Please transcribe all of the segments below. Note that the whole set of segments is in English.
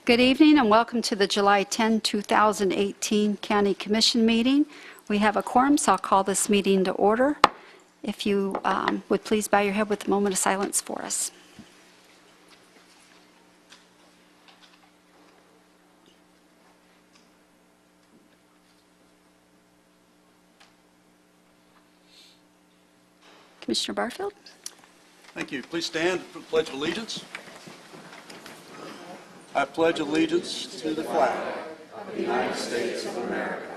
Good evening and welcome to the July 10, 2018 County Commission meeting. We have a quorum, so I'll call this meeting to order. If you would please bow your head with a moment of silence for us. Commissioner Barfield. Thank you. Please stand for the Pledge of Allegiance. I pledge allegiance to the flag of the United States of America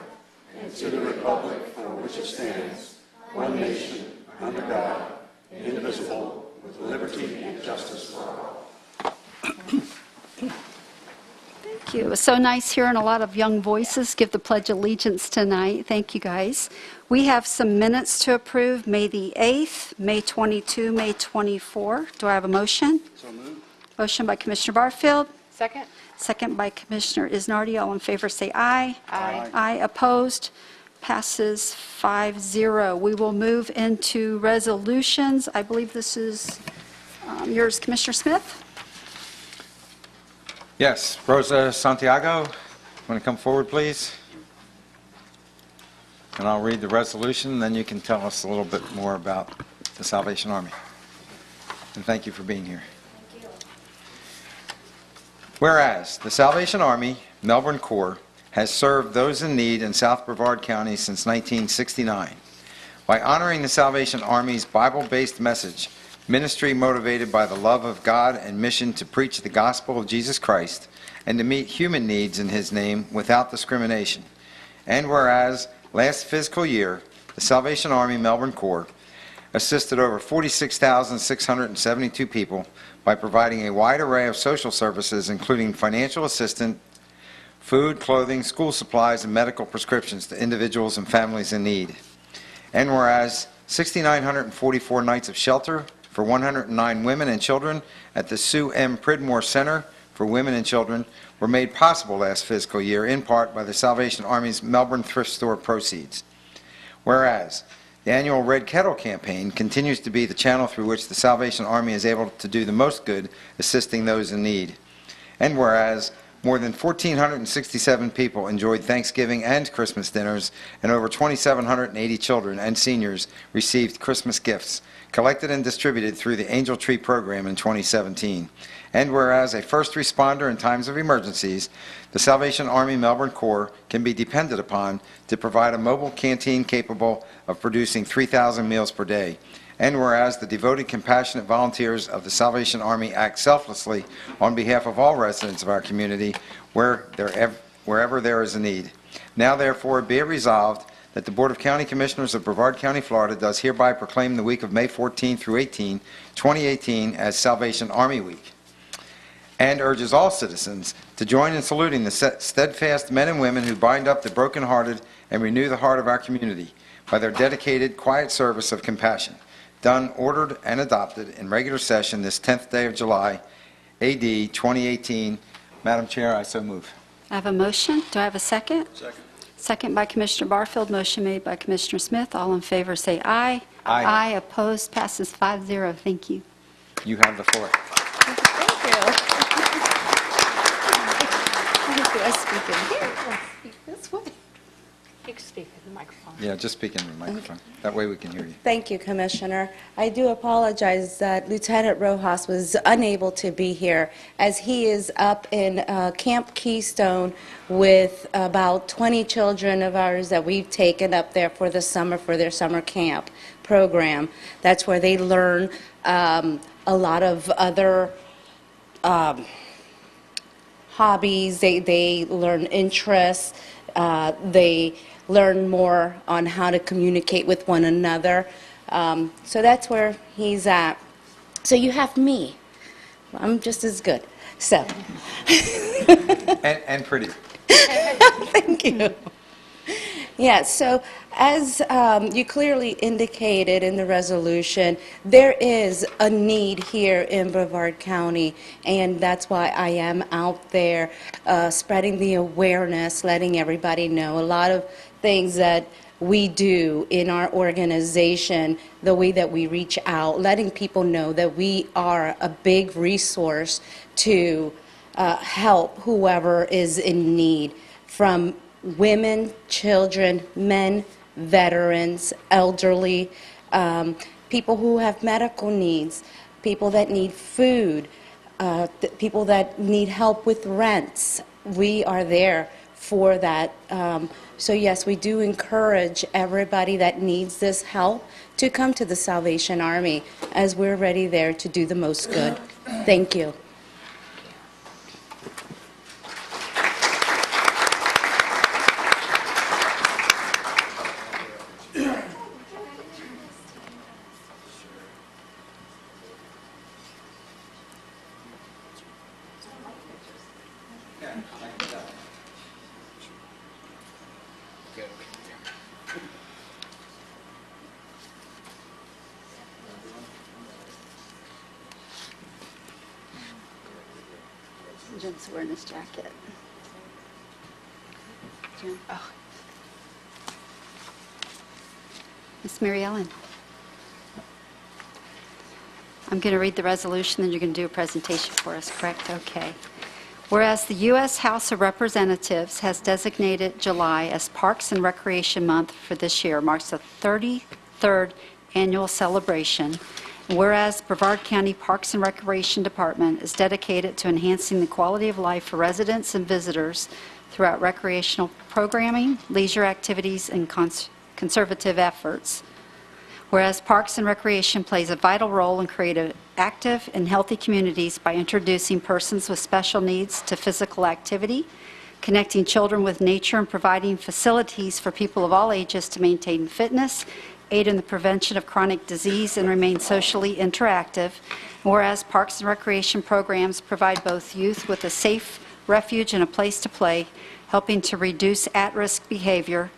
and to the republic for which it stands, one nation, under God, indivisible, with liberty and justice for all. Thank you. It was so nice hearing a lot of young voices give the Pledge of Allegiance tonight. Thank you, guys. We have some minutes to approve, May the 8th, May 22, May 24. Do I have a motion? So moved. Motion by Commissioner Barfield. Second. Second by Commissioner Isnardi. All in favor say aye. Aye. Aye. Opposed? Passes 5-0. We will move into resolutions. I believe this is yours, Commissioner Smith. Yes, Rosa Santiago, want to come forward, please? And I'll read the resolution, then you can tell us a little bit more about the Salvation Army. And thank you for being here. Whereas the Salvation Army, Melbourne Corps, has served those in need in South Brevard County since 1969. By honoring the Salvation Army's Bible-based message, ministry motivated by the love of God and mission to preach the gospel of Jesus Christ and to meet human needs in His name without discrimination. And whereas last fiscal year, the Salvation Army Melbourne Corps assisted over 46,672 people by providing a wide array of social services, including financial assistance, food, clothing, school supplies, and medical prescriptions to individuals and families in need. And whereas 6,944 nights of shelter for 109 women and children at the Sue M. Pridmore Center for Women and Children were made possible last fiscal year, in part by the Salvation Army's Melbourne Thrift Store proceeds. Whereas the annual Red Kettle campaign continues to be the channel through which the Salvation Army is able to do the most good, assisting those in need. And whereas more than 1,467 people enjoyed Thanksgiving and Christmas dinners, and over 2,780 children and seniors received Christmas gifts, collected and distributed through the Angel Tree program in 2017. And whereas a first responder in times of emergencies, the Salvation Army Melbourne Corps can be depended upon to provide a mobile canteen capable of producing 3,000 meals per day. And whereas the devoted, compassionate volunteers of the Salvation Army act selflessly on behalf of all residents of our community wherever there is a need. Now, therefore, be it resolved that the Board of County Commissioners of Brevard County, Florida, does hereby proclaim the week of May 14 through 18, 2018 as Salvation Army Week, and urges all citizens to join in saluting the steadfast men and women who bind up the brokenhearted and renew the heart of our community by their dedicated, quiet service of compassion, done, ordered, and adopted in regular session this 10th day of July, AD 2018. Madam Chair, I so move. I have a motion. Do I have a second? Second. Second by Commissioner Barfield. Motion made by Commissioner Smith. All in favor say aye. Aye. Aye. Opposed? Passes 5-0. Thank you. You have the floor. Thank you. I speak in here. Speak this way. You can speak in the microphone. Yeah, just speak into the microphone. That way we can hear you. Thank you, Commissioner. I do apologize that Lieutenant Rojas was unable to be here, as he is up in Camp Keystone with about 20 children of ours that we've taken up there for the summer, for their summer camp program. That's where they learn a lot of other hobbies. They learn interests. They learn more on how to communicate with one another. So that's where he's at. So you have me. I'm just as good. So. And pretty. Thank you. Yeah, so as you clearly indicated in the resolution, there is a need here in Brevard County, and that's why I am out there spreading the awareness, letting everybody know. A lot of things that we do in our organization, the way that we reach out, letting people know that we are a big resource to help whoever is in need, from women, children, men, veterans, elderly, people who have medical needs, people that need food, people that need help with rents. We are there for that. So yes, we do encourage everybody that needs this help to come to the Salvation Army, as we're ready there to do the most good. Thank you. Jim's wearing his jacket. Jim. Oh. Miss Mary Ellen. I'm going to read the resolution, and you're going to do a presentation for us, correct? Okay. Whereas the U.S. House of Representatives has designated July as Parks and Recreation Month for this year, marks the 33rd annual celebration. Whereas Brevard County Parks and Recreation Department is dedicated to enhancing the quality of life for residents and visitors throughout recreational programming, leisure activities, and conservative efforts. Whereas Parks and Recreation plays a vital role in creating active and healthy communities by introducing persons with special needs to physical activity, connecting children with nature, and providing facilities for people of all ages to maintain fitness, aid in the prevention of chronic disease, and remain socially interactive. Whereas Parks and Recreation programs provide both youth with a safe refuge and a place to play, helping to reduce at-risk behavior,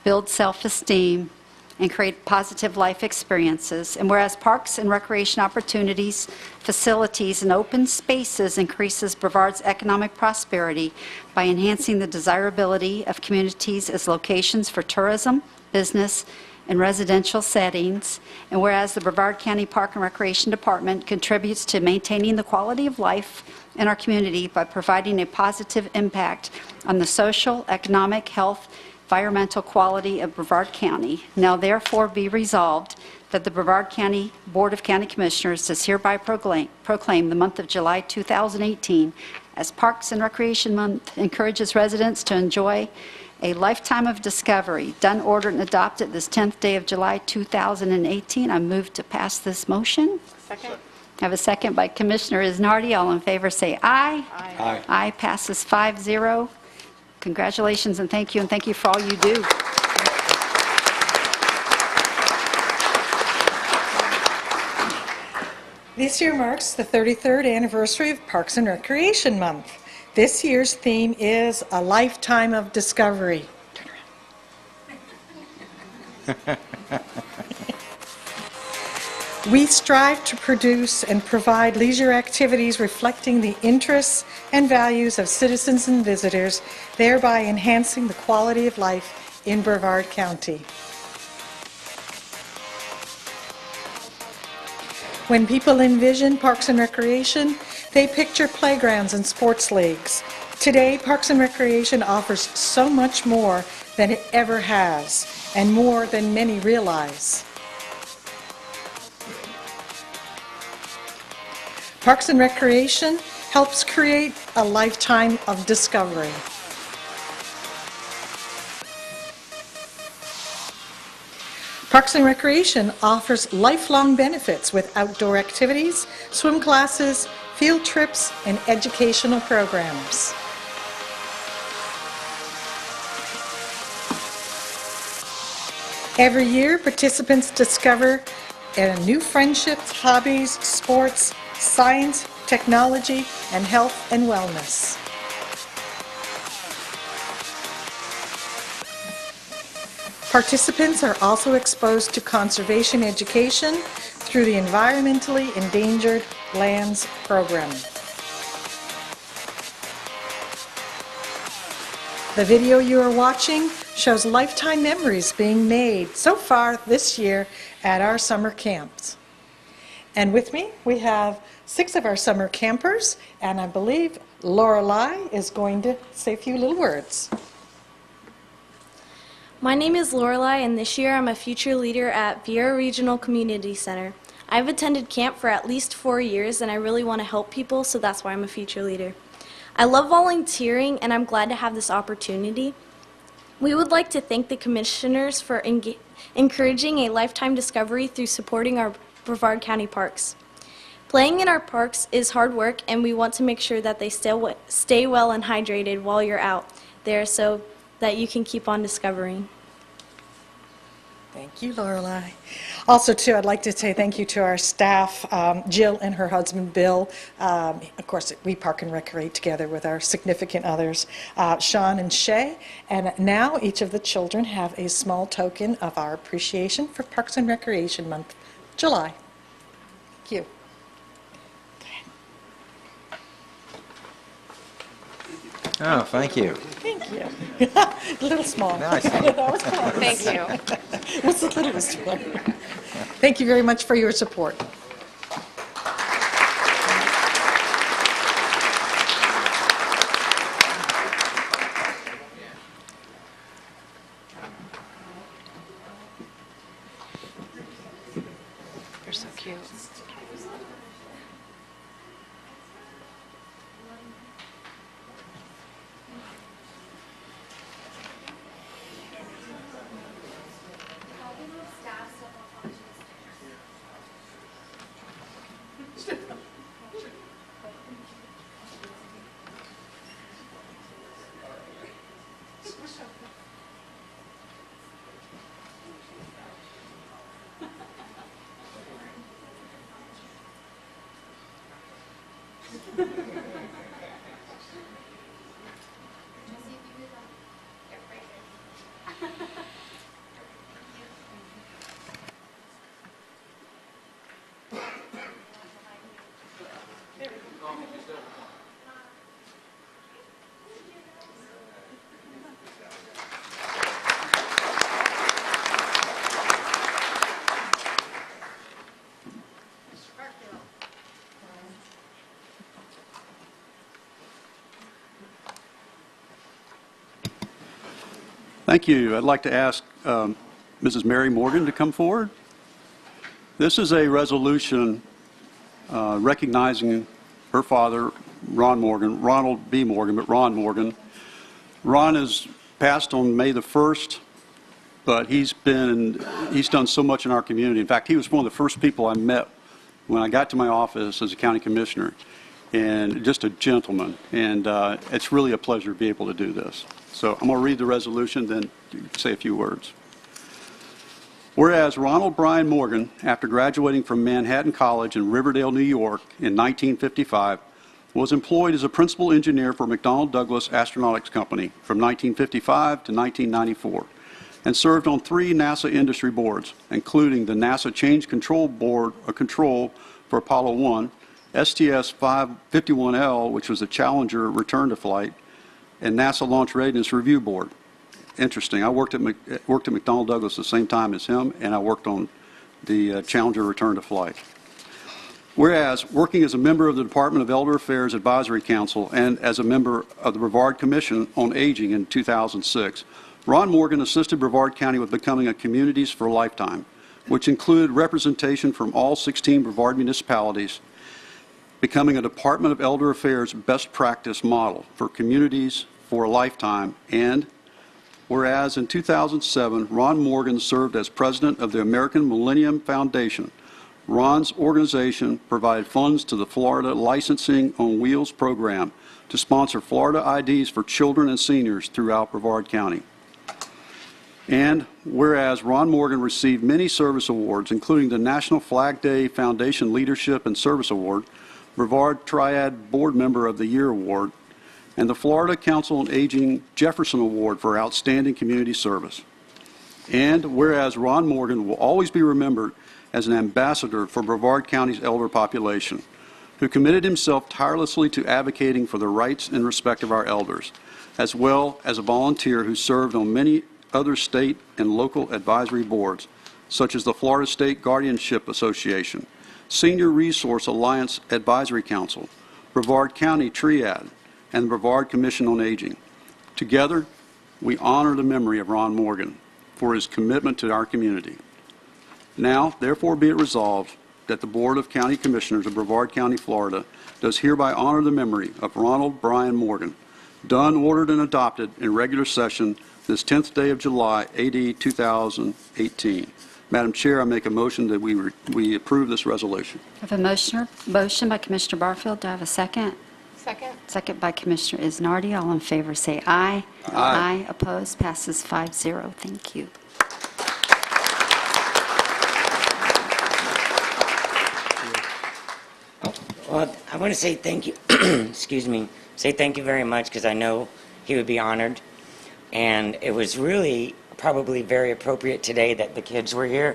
build self-esteem, and create positive life experiences. And whereas Parks and Recreation opportunities, facilities, and open spaces increases Brevard's economic prosperity by enhancing the desirability of communities as locations for tourism, business, and residential settings. And whereas the Brevard County Park and Recreation Department contributes to maintaining the quality of life in our community by providing a positive impact on the social, economic, health, environmental quality of Brevard County. Now therefore be resolved that the Brevard County Board of County Commissioners does hereby proclaim the month of July 2018 as Parks and Recreation Month, encourages residents to enjoy a lifetime of discovery. Done, ordered, and adopted this 10th day of July 2018. I move to pass this motion. Second. I have a second by Commissioner Isnardi. All in favor say aye. Aye. Aye passes 5-0. Congratulations and thank you for all you do. This year marks the 33rd anniversary of Parks and Recreation Month. This year's theme is A Lifetime of Discovery. We strive to produce and provide leisure activities reflecting the interests and values of citizens and visitors, thereby enhancing the quality of life in Brevard County. When people envision Parks and Recreation, they picture playgrounds and sports leagues. Today, Parks and Recreation offers so much more than it ever has, and more than many realize. Parks and Recreation helps create a lifetime of discovery. Parks and Recreation offers lifelong benefits with outdoor activities, swim classes, field trips, and educational programs. Every year, participants discover new friendships, hobbies, sports, science, technology, and health and wellness. Participants are also exposed to conservation education through the Environmentally Endangered Lands Program. The video you are watching shows lifetime memories being made so far this year at our summer camps. And with me, we have 6 of our summer campers, and I believe Lorelei is going to say a few little words. My name is Lorelei, and this year I'm a future leader at Vieira Regional Community Center. I've attended camp for at least 4 years, and I really want to help people, so that's why I'm a future leader. I love volunteering, and I'm glad to have this opportunity. We would like to thank the commissioners for encouraging a lifetime discovery through supporting our Brevard County parks. Playing in our parks is hard work, and we want to make sure that they stay well and hydrated while you're out there so that you can keep on discovering. Thank you, Lorelei. Also, too, I'd like to say thank you to our staff, Jill and her husband, Bill. Of course, we park and recreate together with our significant others, Sean and Shay. And now each of the children have a small token of our appreciation for Parks and Recreation Month, July. Thank you. Oh, thank you. Thank you. A little small. Nice. That was close. Thank you. What's the littlest one? Thank you very much for your support. You're so cute. Thank you. I'd like to ask Mrs. Mary Morgan to come forward. This is a resolution recognizing her father, Ron Morgan, Ronald B. Morgan, but Ron Morgan. Ron has passed on May the 1st, but he's done so much in our community. In fact, he was one of the first people I met when I got to my office as a county commissioner, and just a gentleman. And it's really a pleasure to be able to do this. So I'm going to read the resolution, then say a few words. Whereas Ronald Bryan Morgan, after graduating from Manhattan College in Riverdale, New York in 1955, was employed as a principal engineer for McDonnell Douglas Astronautics Company from 1955 to 1994, and served on 3 NASA industry boards, including the NASA Change Control Board of Control for Apollo 1, STS-51L, which was the Challenger return to flight, and NASA Launch Readiness Review Board. Interesting. I worked at McDonnell Douglas at the same time as him, and I worked on the Challenger return to flight. Whereas, working as a member of the Department of Elder Affairs Advisory Council and as a member of the Brevard Commission on Aging in 2006, Ron Morgan assisted Brevard County with becoming a Communities for a Lifetime, which included representation from all 16 Brevard municipalities, becoming a Department of Elder Affairs best practice model for Communities for a Lifetime. And whereas in 2007, Ron Morgan served as president of the American Millennium Foundation. Ron's organization provided funds to the Florida Licensing on Wheels program to sponsor Florida IDs for children and seniors throughout Brevard County. And whereas Ron Morgan received many service awards, including the National Flag Day Foundation Leadership and Service Award, Brevard Triad Board Member of the Year Award, and the Florida Council on Aging Jefferson Award for Outstanding Community Service. And whereas Ron Morgan will always be remembered as an ambassador for Brevard County's elder population, who committed himself tirelessly to advocating for the rights and respect of our elders, as well as a volunteer who served on many other state and local advisory boards, such as the Florida State Guardianship Association, Senior Resource Alliance Advisory Council, Brevard County Triad, and the Brevard Commission on Aging. Together, we honor the memory of Ron Morgan for his commitment to our community. Now, therefore, be it resolved that the Board of County Commissioners of Brevard County, Florida, does hereby honor the memory of Ronald Bryan Morgan, done, ordered, and adopted in regular session this 10th day of July, AD 2018. Madam Chair, I make a motion that we approve this resolution. I have a motion by Commissioner Barfield. Do I have a second? Second. Second by Commissioner Isnardi. All in favor say aye. Aye. Opposed? Passes 5-0. Thank you. Well, I want to say thank you, excuse me, say thank you very much because I know he would be honored. And it was really probably very appropriate today that the kids were here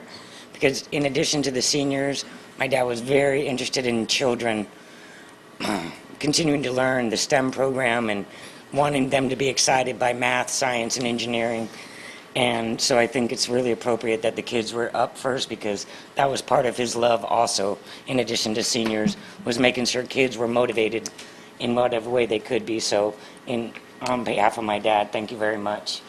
because in addition to the seniors, my dad was very interested in children continuing to learn the STEM program and wanting them to be excited by math, science, and engineering. And so I think it's really appropriate that the kids were up first because that was part of his love also, in addition to seniors, was making sure kids were motivated in whatever way they could be. So on behalf of my dad, thank you very much.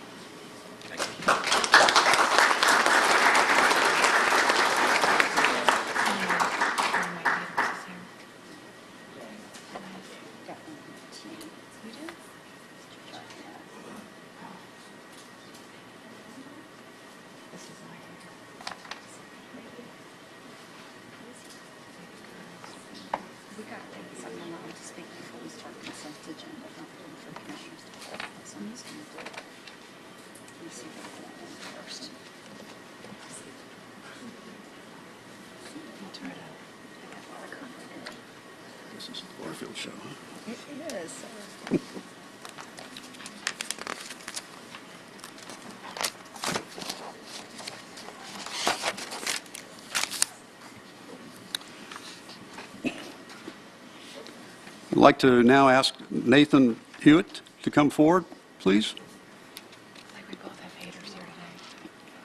This is the Barfield show, huh? It is. I'd like to now ask Nathan Hewitt to come forward, please. Like we both have haters here today.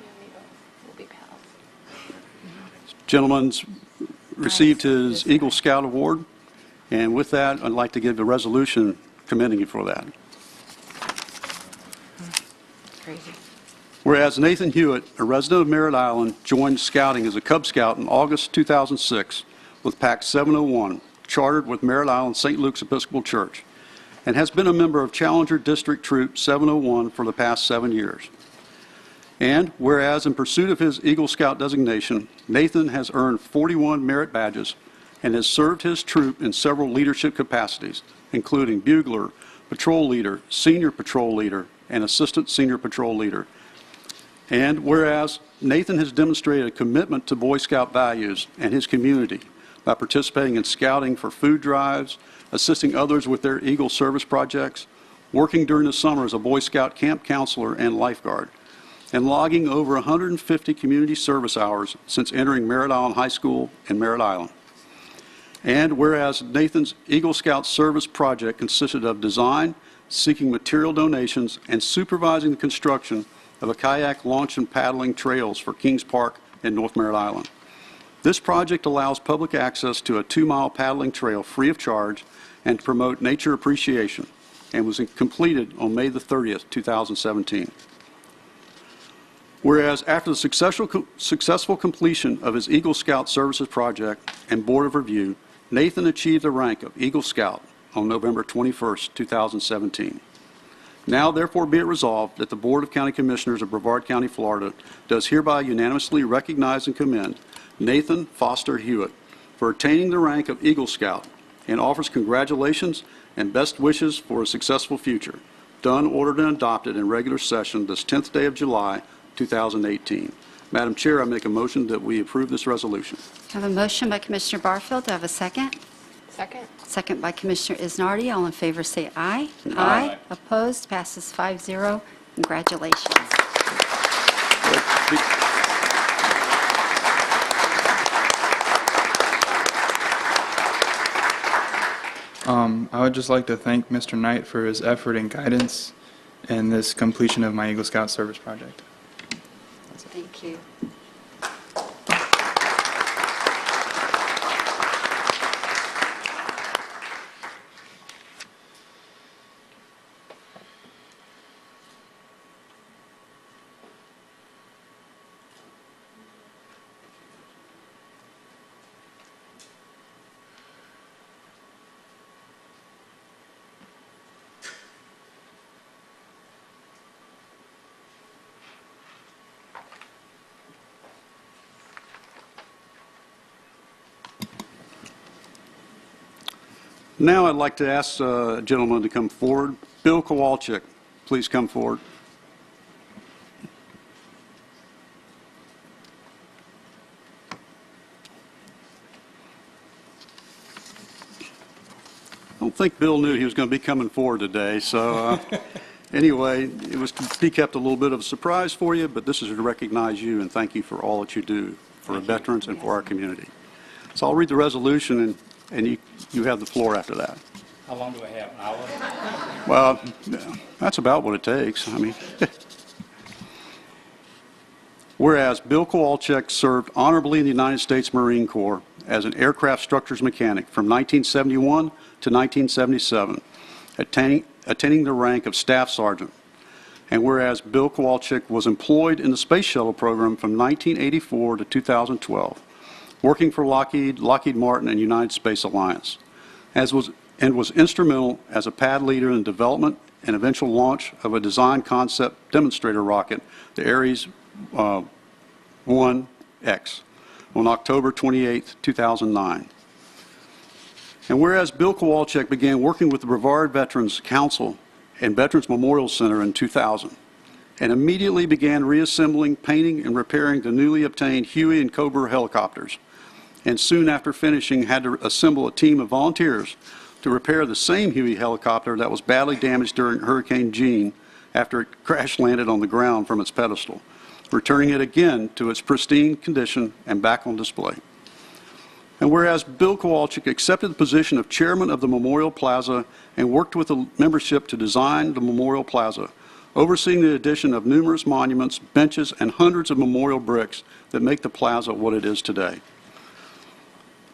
Yeah, we both will be pals. Gentleman's received his Eagle Scout Award, and with that, I'd like to give a resolution commending you for that. Crazy. Whereas Nathan Hewitt, a resident of Merritt Island, joined scouting as a Cub Scout in August 2006 with Pack 701, chartered with Merritt Island St. Luke's Episcopal Church, and has been a member of Challenger District Troop 701 for the past 7 years. And whereas in pursuit of his Eagle Scout designation, Nathan has earned 41 merit badges and has served his troop in several leadership capacities, including bugler, patrol leader, senior patrol leader, and assistant senior patrol leader. And whereas Nathan has demonstrated a commitment to Boy Scout values and his community by participating in scouting for food drives, assisting others with their Eagle service projects, working during the summer as a Boy Scout camp counselor and lifeguard, and logging over 150 community service hours since entering Merritt Island High School in Merritt Island. And whereas Nathan's Eagle Scout service project consisted of design, seeking material donations, and supervising the construction of a kayak launch and paddling trails for Kings Park in North Merritt Island. This project allows public access to a 2-mile paddling trail free of charge and to promote nature appreciation, and was completed on May the 30th, 2017. Whereas after the successful completion of his Eagle Scout Services project and Board of Review, Nathan achieved the rank of Eagle Scout on November 21st, 2017. Now, therefore, be it resolved that the Board of County Commissioners of Brevard County, Florida, does hereby unanimously recognize and commend Nathan Foster Hewitt for attaining the rank of Eagle Scout and offers congratulations and best wishes for a successful future, done, ordered, and adopted in regular session this 10th day of July, 2018. Madam Chair, I make a motion that we approve this resolution. I have a motion by Commissioner Barfield. Do I have a second? Second. Second by Commissioner Isnardi. All in favor say aye. Aye. Opposed? Passes 5-0. Congratulations. I would just like to thank Mr. Knight for his effort and guidance in this completion of my Eagle Scout service project. Thank you. Now I'd like to ask a gentleman to come forward. Bill Kowalczyk, please come forward. I don't think Bill knew he was going to be coming forward today, so anyway, it was to be kept a little bit of a surprise for you, but this is to recognize you and thank you for all that you do for the veterans and for our community. So I'll read the resolution, and you have the floor after that. How long do I have? An hour? Well, that's about what it takes. I mean, whereas Bill Kowalczyk served honorably in the United States Marine Corps as an aircraft structures mechanic from 1971 to 1977, attaining the rank of Staff Sergeant. And whereas Bill Kowalczyk was employed in the Space Shuttle program from 1984 to 2012, working for Lockheed Martin, and United Space Alliance, was instrumental as a pad leader in the development and eventual launch of a design concept demonstrator rocket, the Ares 1X, on October 28, 2009. And whereas Bill Kowalczyk began working with the Brevard Veterans Council and Veterans Memorial Center in 2000, and immediately began reassembling, painting, and repairing the newly obtained Huey and Cobra helicopters, and soon after finishing had to assemble a team of volunteers to repair the same Huey helicopter that was badly damaged during Hurricane Jeanne after it crash landed on the ground from its pedestal, returning it again to its pristine condition and back on display. And whereas Bill Kowalczyk accepted the position of chairman of the Memorial Plaza and worked with the membership to design the Memorial Plaza, overseeing the addition of numerous monuments, benches, and hundreds of memorial bricks that make the plaza what it is today.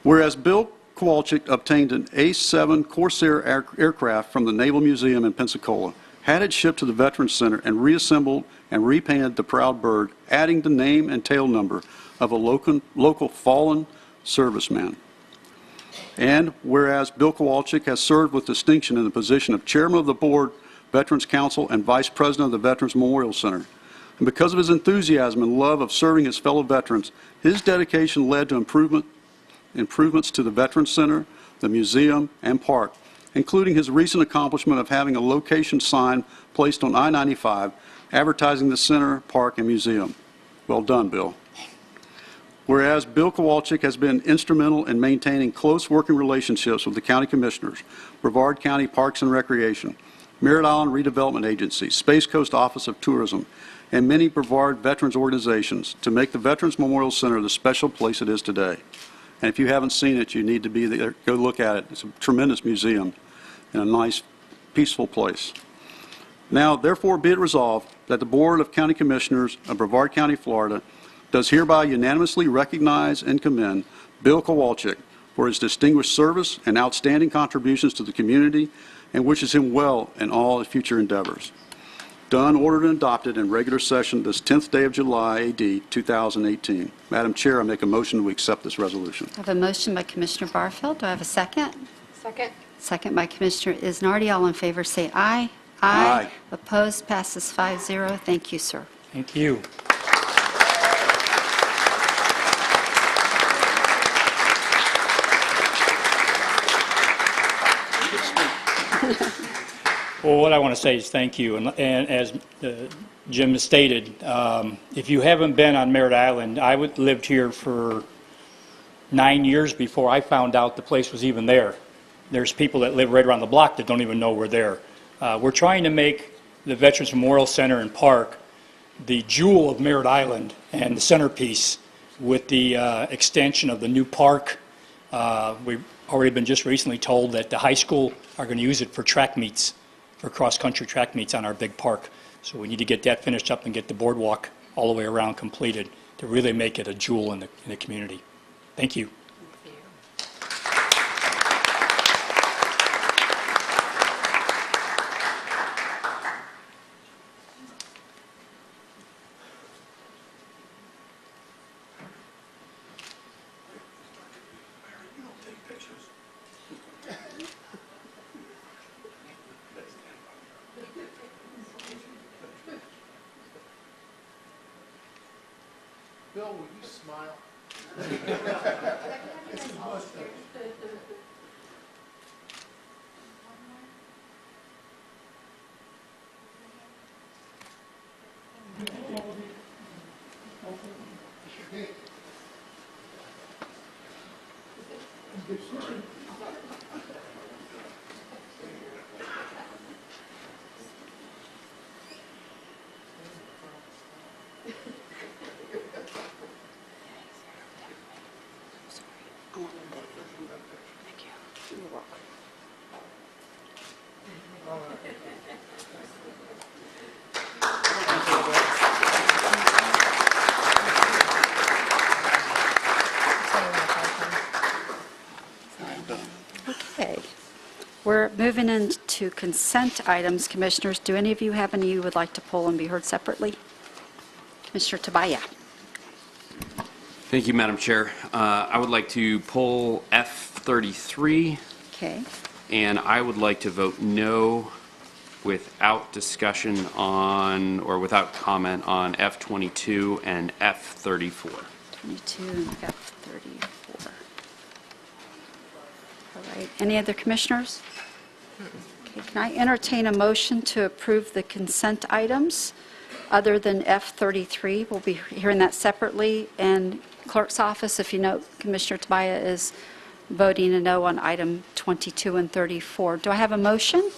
Whereas Bill Kowalczyk obtained an A-7 Corsair aircraft from the Naval Museum in Pensacola, had it shipped to the Veterans Center, and reassembled and repainted the proud bird, adding the name and tail number of a local fallen serviceman. And whereas Bill Kowalczyk has served with distinction in the position of chairman of the board, Veterans Council, and vice president of the Veterans Memorial Center, and because of his enthusiasm and love of serving his fellow veterans, his dedication led to improvements to the Veterans Center, the museum, and park, including his recent accomplishment of having a location sign placed on I-95 advertising the center, park, and museum. Well done, Bill. Whereas Bill Kowalczyk has been instrumental in maintaining close working relationships with the county commissioners, Brevard County Parks and Recreation, Merritt Island Redevelopment Agency, Space Coast Office of Tourism, and many Brevard veterans organizations to make the Veterans Memorial Center the special place it is today. And if you haven't seen it, you need to be there. Go look at it. It's a tremendous museum in a nice, peaceful place. Now, therefore, be it resolved that the Board of County Commissioners of Brevard County, Florida, does hereby unanimously recognize and commend Bill Kowalczyk for his distinguished service and outstanding contributions to the community, and wishes him well in all his future endeavors. Done, ordered, and adopted in regular session this 10th day of July, A.D. 2018. Madam Chair, I make a motion to accept this resolution. I have a motion by Commissioner Barfield. Do I have a second? Second. Second by Commissioner Isnardi. All in favor say aye. Aye. Opposed? Passes 5-0. Thank you, sir. Thank you. Well, what I want to say is thank you. And as Jim has stated, if you haven't been on Merritt Island, I lived here for 9 years before I found out the place was even there. There's people that live right around the block that don't even know we're there. We're trying to make the Veterans Memorial Center and Park the jewel of Merritt Island and the centerpiece with the extension of the new park. We've already been just recently told that the high school are going to use it for track meets, for cross-country track meets on our big park. So we need to get that finished up and get the boardwalk all the way around completed to really make it a jewel in the community. Thank you. Bill, will you smile? Okay. We're moving into consent items. Commissioners, do any of you have any you would like to pull and be heard separately? Commissioner Tabaya. Thank you, Madam Chair. I would like to pull F33, Okay. and I would like to vote no without discussion on, or without comment on F22 and F34. 22 and F34. All right. Any other commissioners? Okay. Can I entertain a motion to approve the consent items other than F33? We'll be hearing that separately. And clerk's office, if you note, Commissioner Tabaya is voting a no on item 22 and 34. Do I have a motion?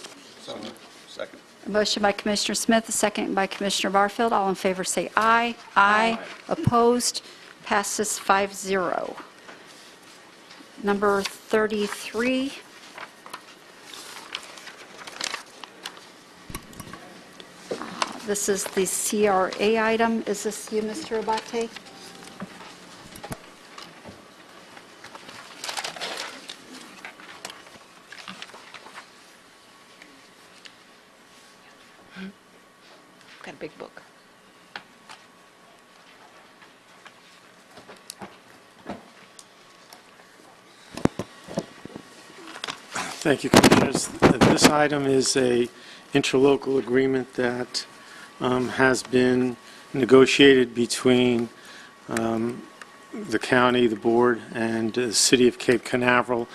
Second. A motion by Commissioner Smith, a second by Commissioner Barfield. All in favor say aye. Aye. Opposed? Passes 5-0. Number 33. This is the CRA item. Is this you, Mr. Abate? Got a big book. Thank you, Commissioners. This item is a interlocal agreement that has been negotiated between the county, the board, and the city of Cape Canaveral.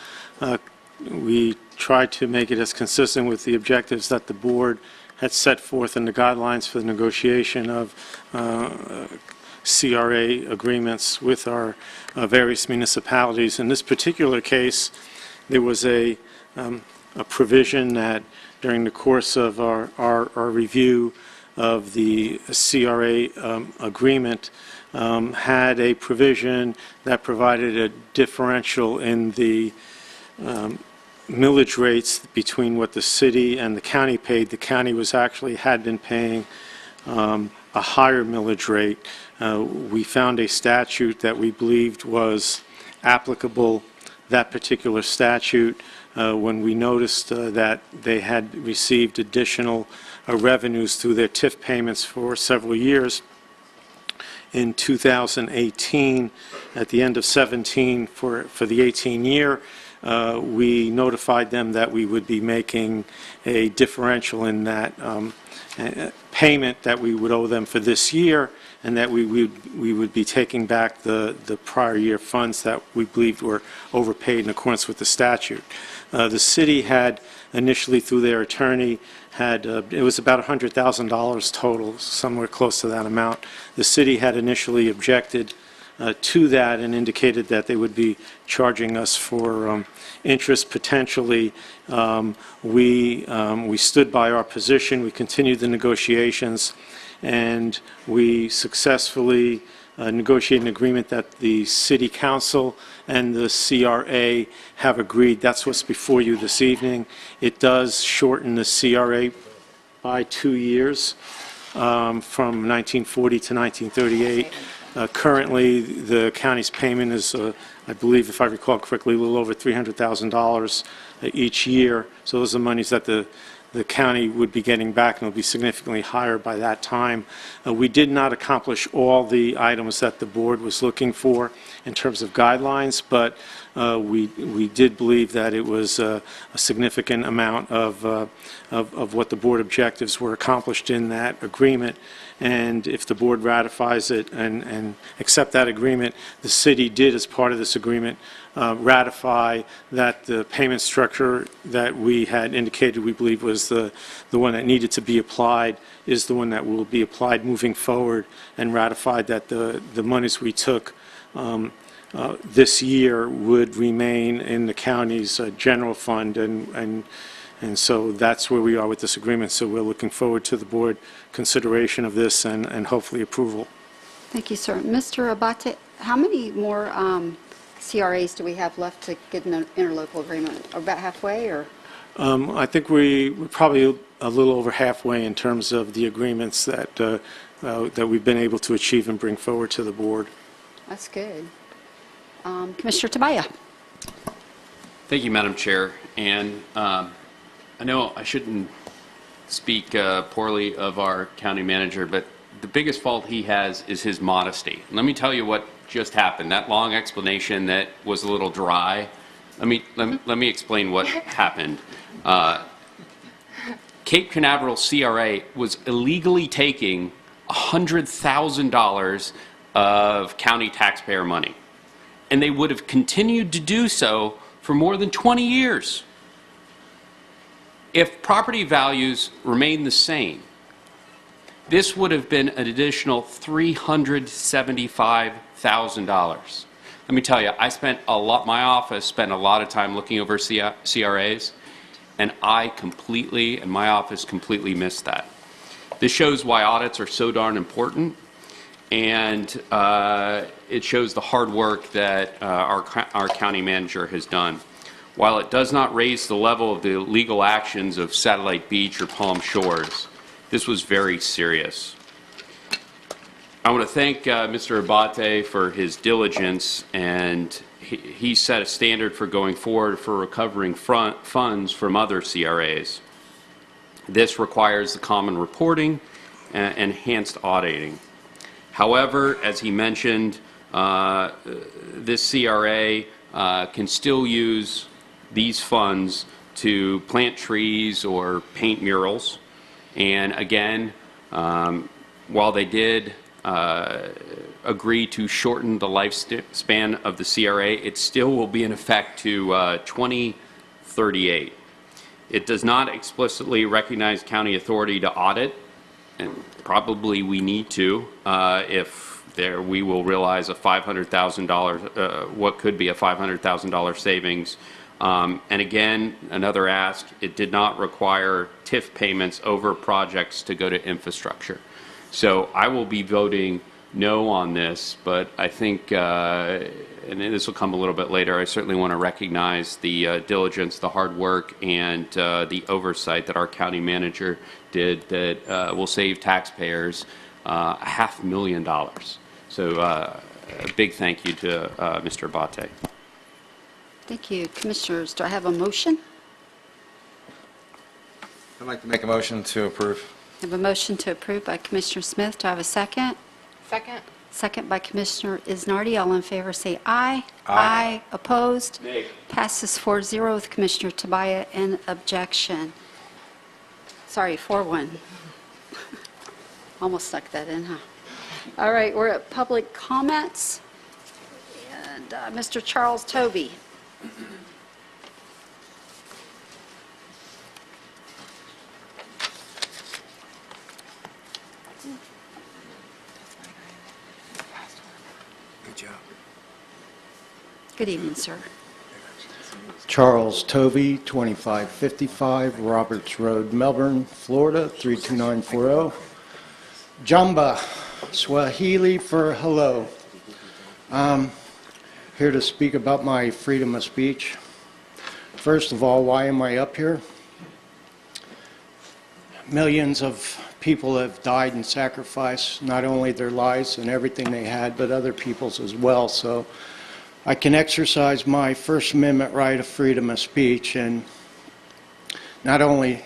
We tried to make it as consistent with the objectives that the board had set forth in the guidelines for the negotiation of CRA agreements with our various municipalities. In this particular case, there was a provision that during the course of our review of the CRA agreement had a provision that provided a differential in the millage rates between what the city and the county paid. The county had been paying a higher millage rate. We found a statute that we believed was applicable, that particular statute, when we noticed that they had received additional revenues through their TIF payments for several years. In 2018, at the end of 17, for the 18 year, we notified them that we would be making a differential in that payment that we would owe them for this year, and that we would be taking back the prior year funds that we believed were overpaid in accordance with the statute. The city had initially, through their attorney, it was about $100,000 total, somewhere close to that amount. The city had initially objected to that and indicated that they would be charging us for interest potentially. We stood by our position. We continued the negotiations, and we successfully negotiated an agreement that the City Council and the CRA have agreed. That's what's before you this evening. It does shorten the CRA by 2 years, from 1940 to 1938. Currently, the county's payment is, I believe, if I recall correctly, a little over $300,000 each year. So those are monies that the county would be getting back, and it'll be significantly higher by that time. We did not accomplish all the items that the board was looking for in terms of guidelines, but we did believe that it was a significant amount of what the board objectives were accomplished in that agreement. And if the board ratifies it and accept that agreement, the city did, as part of this agreement, ratify that the payment structure that we had indicated we believe was the one that needed to be applied is the one that will be applied moving forward, and ratified that the monies we took this year would remain in the county's general fund, and so that's where we are with this agreement. So we're looking forward to the board consideration of this and hopefully approval. Thank you, sir. Mr. Abate, how many more CRAs do we have left to get an interlocal agreement? About halfway, or? I think we're probably a little over halfway in terms of the agreements that we've been able to achieve and bring forward to the board. That's good. Commissioner Tobias. Thank you, Madam Chair. And I know I shouldn't speak poorly of our county manager, but the biggest fault he has is his modesty. Let me tell you what just happened. That long explanation that was a little dry. Let me explain what happened. Cape Canaveral CRA was illegally taking $100,000 of county taxpayer money, and they would have continued to do so for more than 20 years. If property values remained the same, this would have been an additional $375,000. Let me tell you, my office spent a lot of time looking over CRAs, and my office completely missed that. This shows why audits are so darn important, and it shows the hard work that our county manager has done. While it does not raise the level of the legal actions of Satellite Beach or Palm Shores, this was very serious. I want to thank Mr. Abate for his diligence, and he set a standard for going forward for recovering funds from other CRAs. This requires the common reporting and enhanced auditing. However, as he mentioned, this CRA can still use these funds to plant trees or paint murals. And again, while they did agree to shorten the lifespan of the CRA, it still will be in effect to 2038. It does not explicitly recognize county authority to audit, and probably we need to if we will realize a $500,000, what could be a $500,000 savings. And again, another ask, it did not require TIF payments over projects to go to infrastructure. So I will be voting no on this, but I think, and this will come a little bit later, I certainly want to recognize the diligence, the hard work, and the oversight that our county manager did that will save taxpayers $500,000. So a big thank you to Mr. Abate. Thank you. Commissioners, do I have a motion? I'd like to make a motion to approve. I have a motion to approve by Commissioner Smith. Do I have a second? Second. Second by Commissioner Isnardi. All in favor say aye. Aye. Opposed? Nay. Passes 4-0 with Commissioner Tobias in objection. Sorry, 4-1. Almost stuck that in, huh? All right, we're at public comments. And Mr. Charles Tobey. Good job. Good evening, sir. Charles Tovey, 2555 Roberts Road, Melbourne, Florida, 32940. Jamba, Swahili for hello. Here to speak about my freedom of speech. First of all, why am I up here? Millions of people have died and sacrificed not only their lives and everything they had, but other people's as well. So I can exercise my First Amendment right of freedom of speech, and not only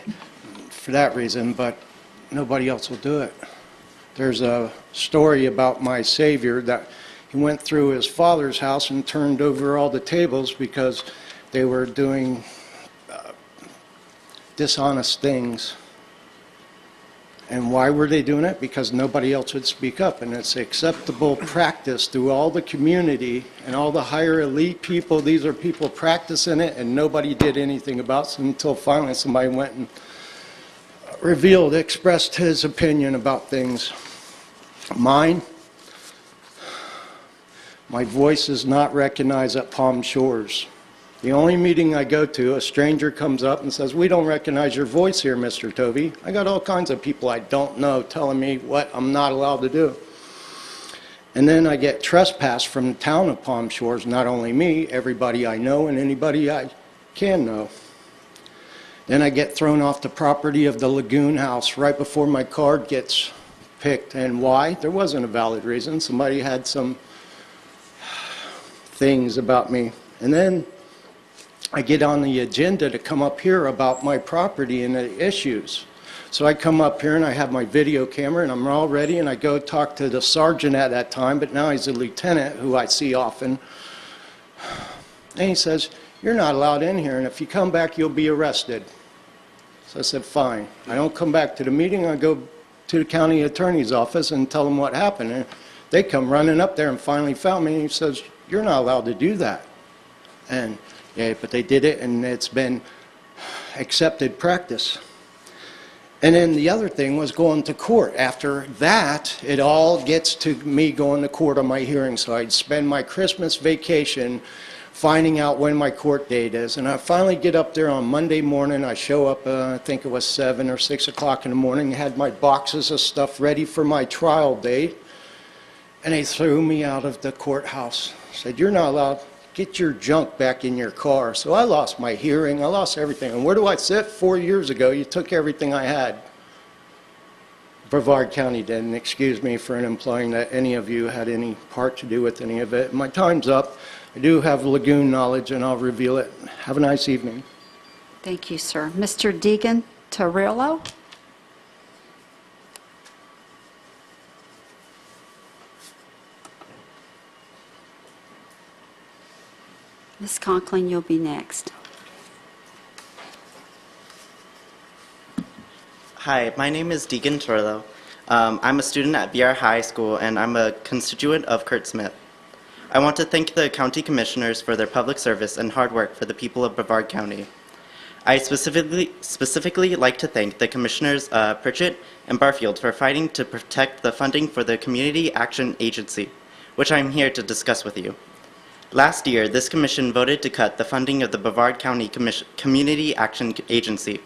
for that reason, but nobody else will do it. There's a story about my Savior that he went through his father's house and turned over all the tables because they were doing dishonest things. And why were they doing it? Because nobody else would speak up. And it's acceptable practice through all the community and all the higher elite people. These are people practicing it, and nobody did anything about it until finally somebody went and expressed his opinion about things. My My voice is not recognized at Palm Shores. The only meeting I go to, a stranger comes up and says, "We don't recognize your voice here, Mr. Tovey." I got all kinds of people I don't know telling me what I'm not allowed to do. And then I get trespassed from the town of Palm Shores, not only me, everybody I know and anybody I can know. Then I get thrown off the property of the Lagoon House right before my card gets picked. And why? There wasn't a valid reason. Somebody had some things about me. And then I get on the agenda to come up here about my property and the issues. So I come up here and I have my video camera and I'm all ready and I go talk to the sergeant at that time, but now he's a lieutenant who I see often. And he says, "You're not allowed in here, and if you come back, you'll be arrested." So I said, "Fine." I don't come back to the meeting. I go to the county attorney's office and tell them what happened. And they come running up there and finally found me, and he says, "You're not allowed to do that." And yeah, but they did it, and it's been accepted practice. And then the other thing was going to court. After that, it all gets to me going to court on my hearing. So I'd spend my Christmas vacation finding out when my court date is. And I finally get up there on Monday morning. I show up, I think it was 7 or 6 o'clock in the morning, had my boxes of stuff ready for my trial date. And they threw me out of the courthouse. Said, "You're not allowed. Get your junk back in your car." So I lost my hearing. I lost everything. And where do I sit? 4 years ago, you took everything I had. Brevard County didn't excuse me for implying that any of you had any part to do with any of it. My time's up. I do have lagoon knowledge, and I'll reveal it. Have a nice evening. Thank you, sir. Mr. Deegan Torillo? Ms. Conklin, you'll be next. Hi, my name is Deegan Torillo. I'm a student at VR High School, and I'm a constituent of Kurt Smith. I want to thank the county commissioners for their public service and hard work for the people of Brevard County. I specifically like to thank the commissioners Pritchett and Barfield for fighting to protect the funding for the Community Action Agency, which I'm here to discuss with you. Last year, this commission voted to cut the funding of the Brevard County Community Action Agency.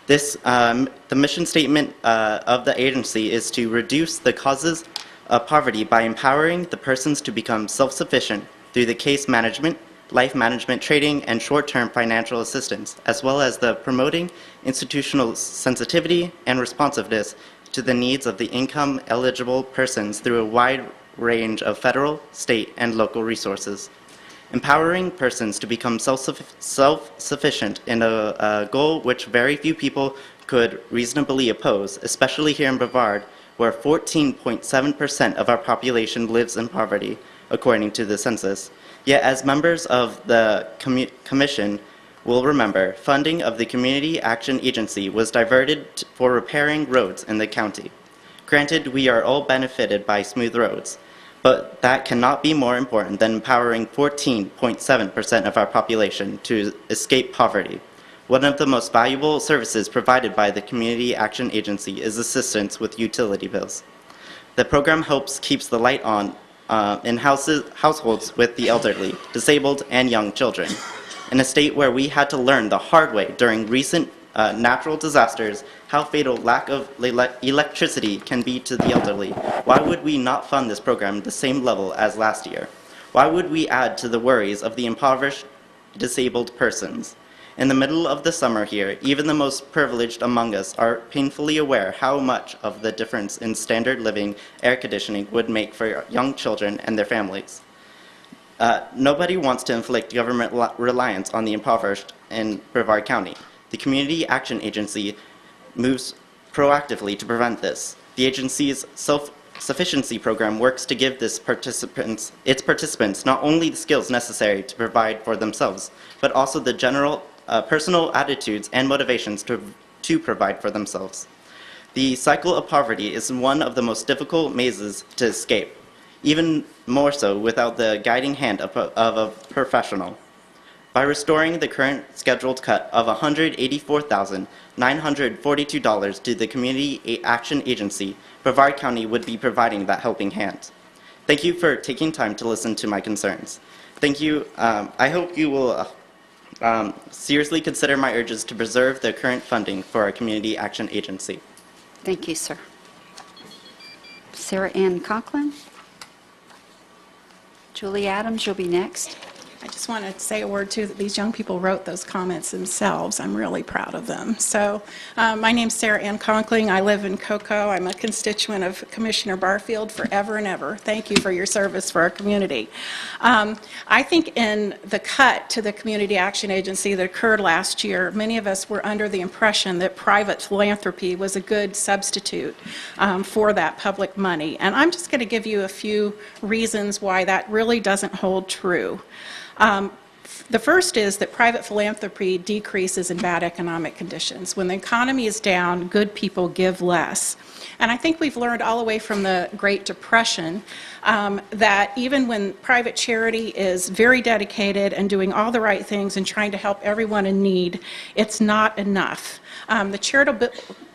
The mission statement of the agency is to reduce the causes of poverty by empowering the persons to become self-sufficient through the case management, life management training, and short-term financial assistance, as well as the promoting institutional sensitivity and responsiveness to the needs of the income-eligible persons through a wide range of federal, state, and local resources. Empowering persons to become self-sufficient in a goal which very few people could reasonably oppose, especially here in Brevard, where 14.7% of our population lives in poverty, according to the census. Yet, as members of the commission will remember, funding of the Community Action Agency was diverted for repairing roads in the county. Granted, we are all benefited by smooth roads, but that cannot be more important than empowering 14.7% of our population to escape poverty. One of the most valuable services provided by the Community Action Agency is assistance with utility bills. The program keeps the light on in households with the elderly, disabled, and young children. In a state where we had to learn the hard way during recent natural disasters how fatal lack of electricity can be to the elderly, why would we not fund this program the same level as last year? Why would we add to the worries of the impoverished, disabled persons? In the middle of the summer here, even the most privileged among us are painfully aware how much of the difference in standard living air conditioning would make for young children and their families. Nobody wants to inflict government reliance on the impoverished in Brevard County. The Community Action Agency moves proactively to prevent this. The agency's self-sufficiency program works to give its participants not only the skills necessary to provide for themselves, but also the general personal attitudes and motivations to provide for themselves. The cycle of poverty is one of the most difficult mazes to escape, even more so without the guiding hand of a professional. By restoring the current scheduled cut of $184,942 to the Community Action Agency, Brevard County would be providing that helping hand. Thank you for taking time to listen to my concerns. Thank you. I hope you will seriously consider my urges to preserve the current funding for our Community Action Agency. Thank you, sir. Sarah Ann Conklin. Julie Adams, you'll be next. I just want to say a word, too, that these young people wrote those comments themselves. I'm really proud of them. So my name's Sarah Ann Conkling. I live in Cocoa. I'm a constituent of Commissioner Barfield forever and ever. Thank you for your service for our community. I think in the cut to the Community Action Agency that occurred last year, many of us were under the impression that private philanthropy was a good substitute for that public money. And I'm just going to give you a few reasons why that really doesn't hold true. The first is that private philanthropy decreases in bad economic conditions. When the economy is down, good people give less. And I think we've learned all the way from the Great Depression that even when private charity is very dedicated and doing all the right things and trying to help everyone in need, it's not enough. The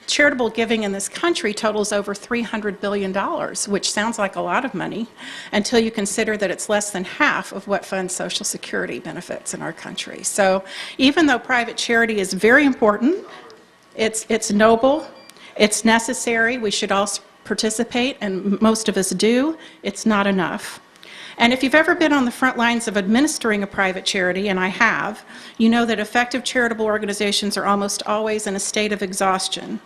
charitable giving in this country totals over $300 billion, which sounds like a lot of money until you consider that it's less than half of what funds Social Security benefits in our country. So even though private charity is very important, it's noble, it's necessary, we should all participate, and most of us do, it's not enough. And if you've ever been on the front lines of administering a private charity, and I have, you know that effective charitable organizations are almost always in a state of exhaustion.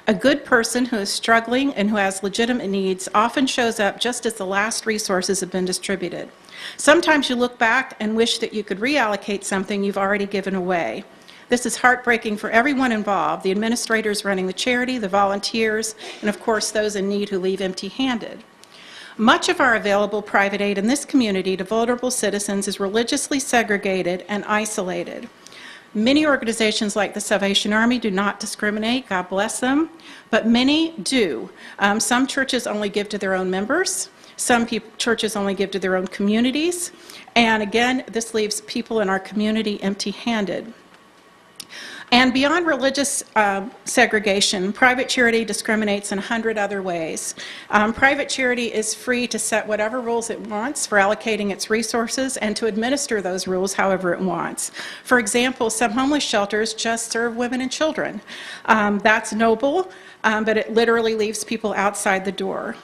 A good person who is struggling and who has legitimate needs often shows up just as the last resources have been distributed. Sometimes you look back and wish that you could reallocate something you've already given away. This is heartbreaking for everyone involved, the administrators running the charity, the volunteers, and of course those in need who leave empty-handed. Much of our available private aid in this community to vulnerable citizens is religiously segregated and isolated. Many organizations like the Salvation Army do not discriminate, God bless them, but many do. Some churches only give to their own members. Some churches only give to their own communities. And again, this leaves people in our community empty-handed. And beyond religious segregation, private charity discriminates in 100 other ways. Private charity is free to set whatever rules it wants for allocating its resources and to administer those rules however it wants. For example, some homeless shelters just serve women and children. That's noble, but it literally leaves people outside the door.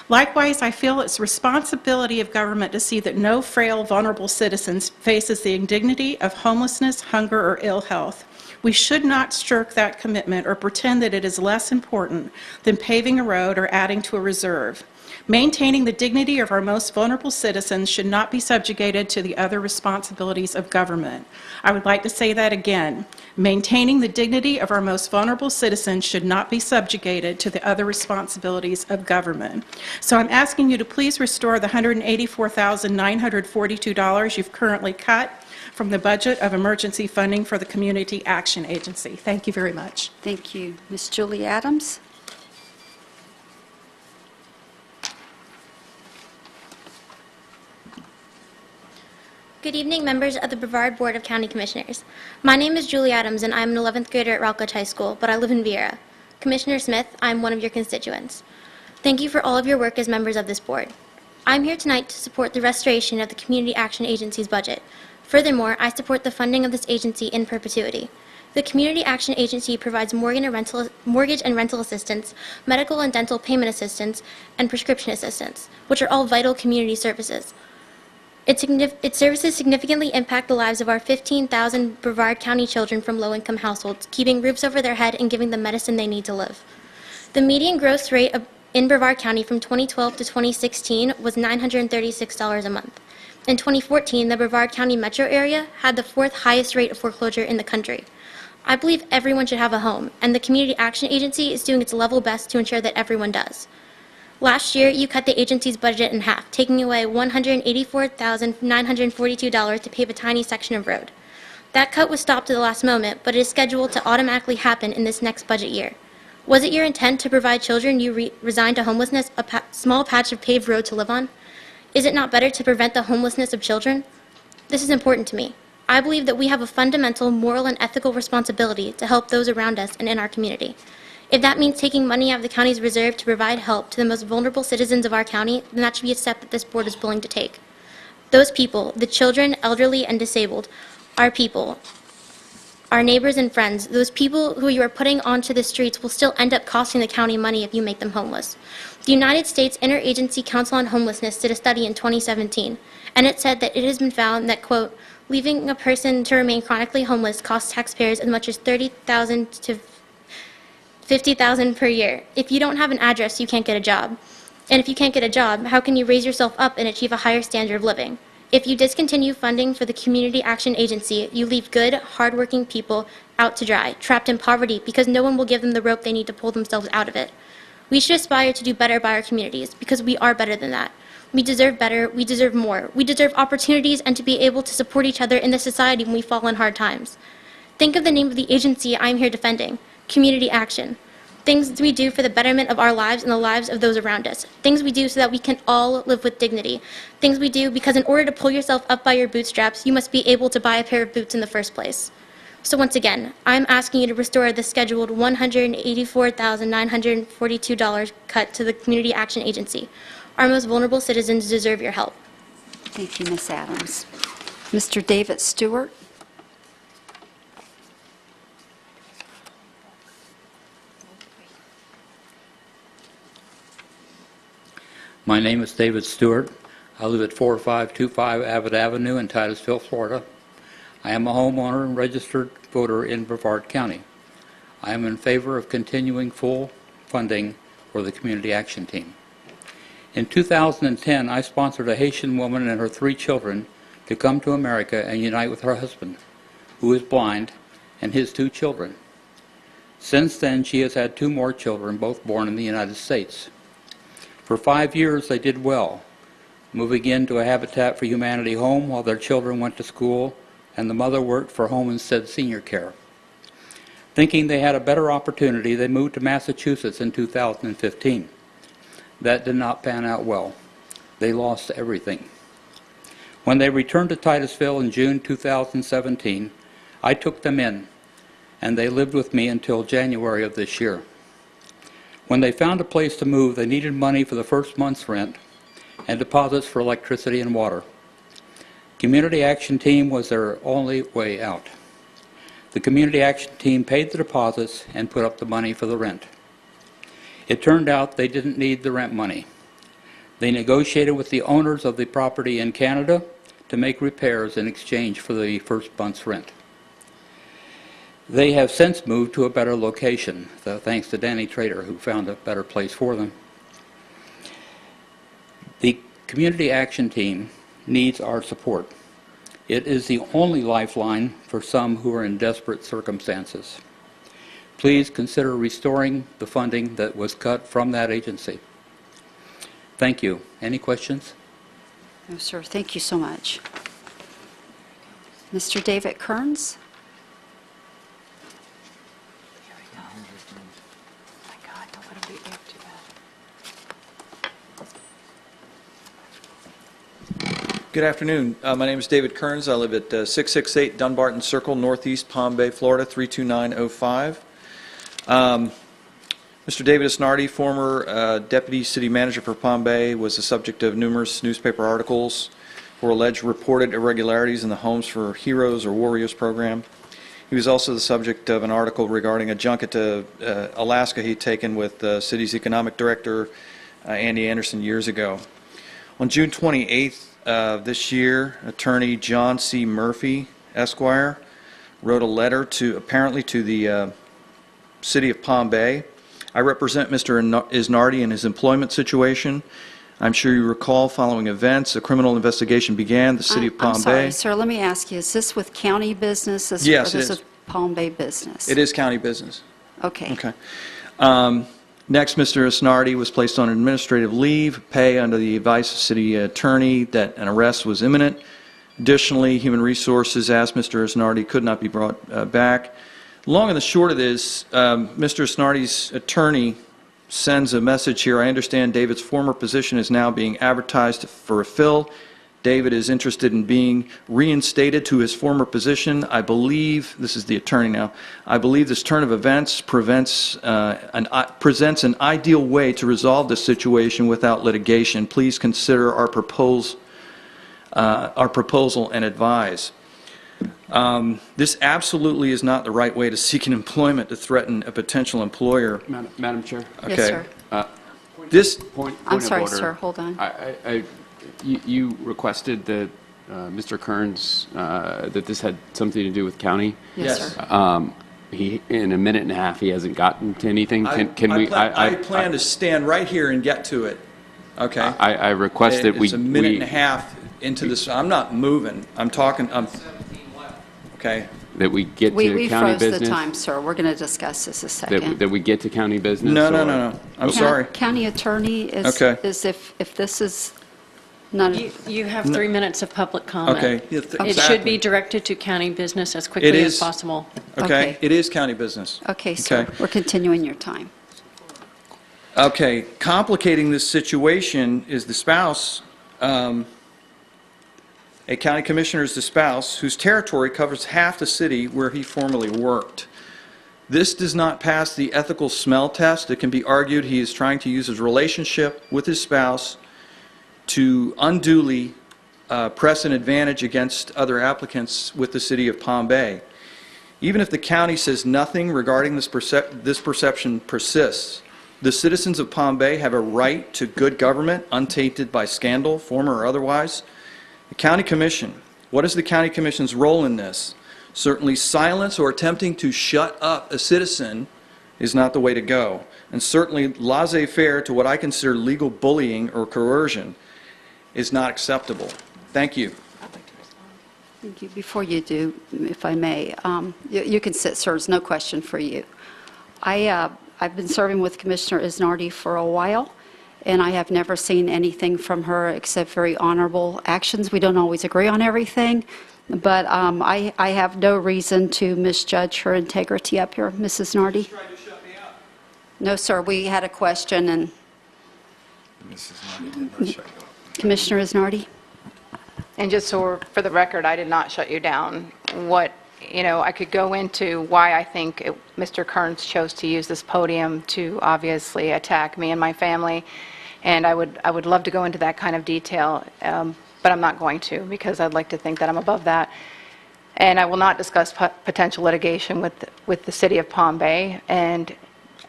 Likewise, I feel it's responsibility of government to see that no frail, vulnerable citizens faces the indignity of homelessness, hunger, or ill health. We should not shirk that commitment or pretend that it is less important than paving a road or adding to a reserve. Maintaining the dignity of our most vulnerable citizens should not be subjugated to the other responsibilities of government. I would like to say that again. Maintaining the dignity of our most vulnerable citizens should not be subjugated to the other responsibilities of government. So I'm asking you to please restore the $184,942 you've currently cut from the budget of emergency funding for the Community Action Agency. Thank you very much. Thank you. Ms. Julie Adams? Good evening, members of the Brevard Board of County Commissioners. My name is Julie Adams, and I'm an 11th grader at Routledge High School, but I live in Vieira. Commissioner Smith, I'm one of your constituents. Thank you for all of your work as members of this board. I'm here tonight to support the restoration of the Community Action Agency's budget. Furthermore, I support the funding of this agency in perpetuity. The Community Action Agency provides mortgage and rental assistance, medical and dental payment assistance, and prescription assistance, which are all vital community services. Its services significantly impact the lives of our 15,000 Brevard County children from low-income households, keeping roofs over their head and giving them medicine they need to live. The median growth rate in Brevard County from 2012 to 2016 was $936 a month. In 2014, the Brevard County metro area had the 4th highest rate of foreclosure in the country. I believe everyone should have a home, and the Community Action Agency is doing its level best to ensure that everyone does. Last year, you cut the agency's budget in half, taking away $184,942 to pave a tiny section of road. That cut was stopped at the last moment, but it is scheduled to automatically happen in this next budget year. Was it your intent to provide children you resigned to homelessness a small patch of paved road to live on? Is it not better to prevent the homelessness of children? This is important to me. I believe that we have a fundamental moral and ethical responsibility to help those around us and in our community. If that means taking money out of the county's reserve to provide help to the most vulnerable citizens of our county, then that should be a step that this board is willing to take. Those people, the children, elderly, and disabled, our people, our neighbors and friends, those people who you are putting onto the streets will still end up costing the county money if you make them homeless. The United States Interagency Council on Homelessness did a study in 2017, and it said that it has been found that, quote, leaving a person to remain chronically homeless costs taxpayers as much as $30,000 to $50,000 per year. If you don't have an address, you can't get a job. And if you can't get a job, how can you raise yourself up and achieve a higher standard of living? If you discontinue funding for the Community Action Agency, you leave good, hardworking people out to dry, trapped in poverty because no one will give them the rope they need to pull themselves out of it. We should aspire to do better by our communities because we are better than that. We deserve better, we deserve more. We deserve opportunities and to be able to support each other in this society when we fall in hard times. Think of the name of the agency I'm here defending, Community Action. Things we do for the betterment of our lives and the lives of those around us. Things we do so that we can all live with dignity. Things we do because in order to pull yourself up by your bootstraps, you must be able to buy a pair of boots in the first place. So once again, I'm asking you to restore the scheduled $184,942 cut to the Community Action Agency. Our most vulnerable citizens deserve your help. Thank you, Ms. Adams. Mr. David Stewart. My name is David Stewart. I live at 4525 Abbott Avenue in Titusville, Florida. I am a homeowner and registered voter in Brevard County. I am in favor of continuing full funding for the Community Action Team. In 2010, I sponsored a Haitian woman and her 3 children to come to America and unite with her husband, who is blind, and his 2 children. Since then, she has had 2 more children, both born in the United States. For 5 years, they did well, moving into a Habitat for Humanity home while their children went to school and the mother worked for Home Instead Senior Care. Thinking they had a better opportunity, they moved to Massachusetts in 2015. That did not pan out well. They lost everything. When they returned to Titusville in June 2017, I took them in, and they lived with me until January of this year. When they found a place to move, they needed money for the first month's rent and deposits for electricity and water. Community Action Team was their only way out. The Community Action Team paid the deposits and put up the money for the rent. It turned out they didn't need the rent money. They negotiated with the owners of the property in Canada to make repairs in exchange for the first month's rent. They have since moved to a better location, thanks to Danny Trader, who found a better place for them. The Community Action Team needs our support. It is the only lifeline for some who are in desperate circumstances. Please consider restoring the funding that was cut from that agency. Thank you. Any questions? No, sir. Thank you so much. Mr. David Kearns. Good afternoon. My name is David Kearns. I live at 668 Dunbarton Circle, Northeast Palm Bay, Florida, 32905. Mr. David Isnardi, former Deputy City Manager for Palm Bay, was the subject of numerous newspaper articles for alleged reported irregularities in the Homes for Heroes or Warriors program. He was also the subject of an article regarding a junket to Alaska he'd taken with the city's economic director, Andy Anderson, years ago. On June 28th, this year, attorney John C. Murphy, Esquire, wrote a letter apparently to the city of Palm Bay. I represent Mr. Isnardi in his employment situation. I'm sure you recall, following events, a criminal investigation began. The city of Palm I'm sorry, Bay. sir, let me ask you, is this with county business? Yes, or it this is. With Palm Bay business? It is county business. Okay. Okay. Next, Mr. Isnardi was placed on administrative leave, pay under the advice of city attorney that an arrest was imminent. Additionally, Human Resources asked Mr. Isnardi could not be brought back. Long and the short of this, Mr. Isnardi's attorney sends a message here. I understand David's former position is now being advertised for a fill. David is interested in being reinstated to his former position. I believe, this is the attorney now, I believe this turn of events presents an ideal way to resolve the situation without litigation. Please consider our proposal and advise. This absolutely is not the right way to seek an employment to threaten a potential employer. Madam Chair? Yes, sir. This Point I'm of sorry, order. sir, hold on. You requested that Mr. Kearns, that this had something to do with county? Yes, sir. He, in a minute and a half, he hasn't gotten to anything. I plan to stand right here and get to it, okay? I request that we... It's a minute and a half into this, I'm not moving, I'm talking, okay? That we get to We county froze business? the time, sir. We're going to discuss this a second. That we get to county business? No, or- I'm sorry. County attorney is, Okay. is if this is not, You have 3 minutes of public comment. Okay. Yeah, It should exactly. be directed to county business as It quickly as is. possible. Okay, it is county business. okay, sir, Okay. we're continuing your time. Okay, complicating this situation is the spouse, a county commissioner is the spouse whose territory covers half the city where he formerly worked. This does not pass the ethical smell test. It can be argued he is trying to use his relationship with his spouse to unduly press an advantage against other applicants with the city of Palm Bay. Even if the county says nothing regarding this perception persists, the citizens of Palm Bay have a right to good government untainted by scandal, former or otherwise. The county commission, what is the county commission's role in this? Certainly silence or attempting to shut up a citizen is not the way to go. And certainly laissez-faire to what I consider legal bullying or coercion is not acceptable. Thank you. Thank you. Before you do, if I may, you can sit, sir. There's no question for you. I've been serving with Commissioner Isnardi for a while, and I have never seen anything from her except very honorable actions. We don't always agree on everything, but I have no reason to misjudge her integrity up here, Mrs. Nardi. No, sir. We had a question, and Commissioner Isnardi. And just so for the record, I did not shut you down. I could go into why I think Mr. Kearns chose to use this podium to obviously attack me and my family, and I would love to go into that kind of detail, but I'm not going to because I'd like to think that I'm above that. And I will not discuss potential litigation with the city of Palm Bay. And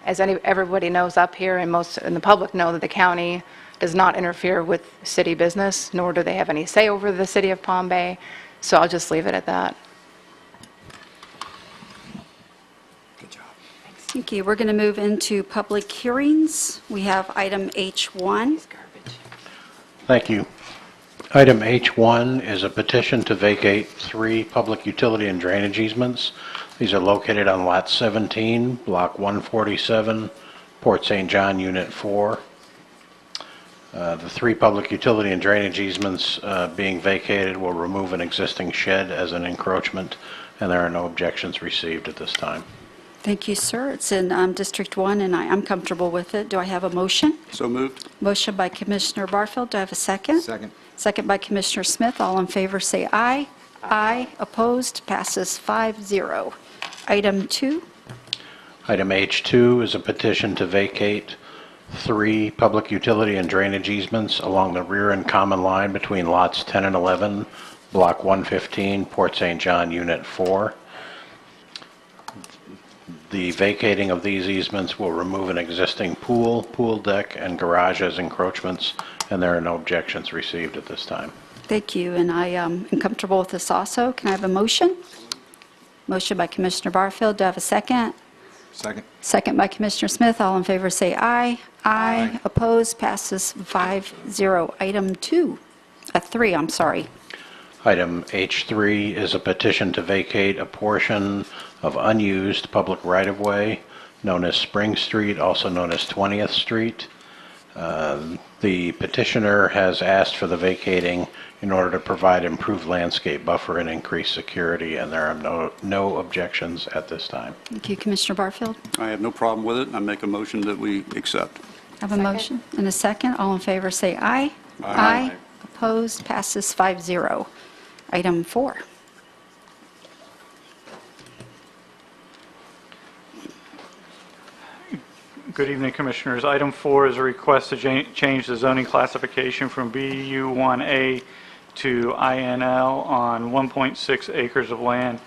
as everybody knows up here, and most in the public know, that the county does not interfere with city business, nor do they have any say over the city of Palm Bay. So I'll just leave it at that. Thank you. We're going to move into public hearings. We have item H1. Thank you. Item H1 is a petition to vacate 3 public utility and drainage easements. These are located on Lot 17, Block 147, Port St. John, Unit 4. The 3 public utility and drainage easements being vacated will remove an existing shed as an encroachment, and there are no objections received at this time. Thank you, sir. It's in District 1, and I'm comfortable with it. Do I have a motion? So moved. Motion by Commissioner Barfield. Do I have a second? Second. Second by Commissioner Smith. All in favor say aye. Aye. Opposed? Passes 5-0. Item 2. Item H2 is a petition to vacate 3 public utility and drainage easements along the rear and common line between lots 10 and 11, Block 115, Port St. John, Unit 4. The vacating of these easements will remove an existing pool deck, and garage as encroachments, and there are no objections received at this time. Thank you, and I am comfortable with this also. Can I have a motion? Motion by Commissioner Barfield. Do I have a second? Second. Second by Commissioner Smith. All in favor say aye. Aye. Opposed? Passes 5-0. Item 3, I'm sorry. Item H3 is a petition to vacate a portion of unused public right-of-way known as Spring Street, also known as 20th Street. The petitioner has asked for the vacating in order to provide improved landscape buffer and increased security, and there are no objections at this time. Thank you, Commissioner Barfield. I have no problem with it. I make a motion that we accept. I have a motion and a second. All in favor say aye. Aye. Opposed? Passes 5-0. Item 4. Good evening, Commissioners. Item 4 is a request to change the zoning classification from BU1A to INL on 1.6 acres of land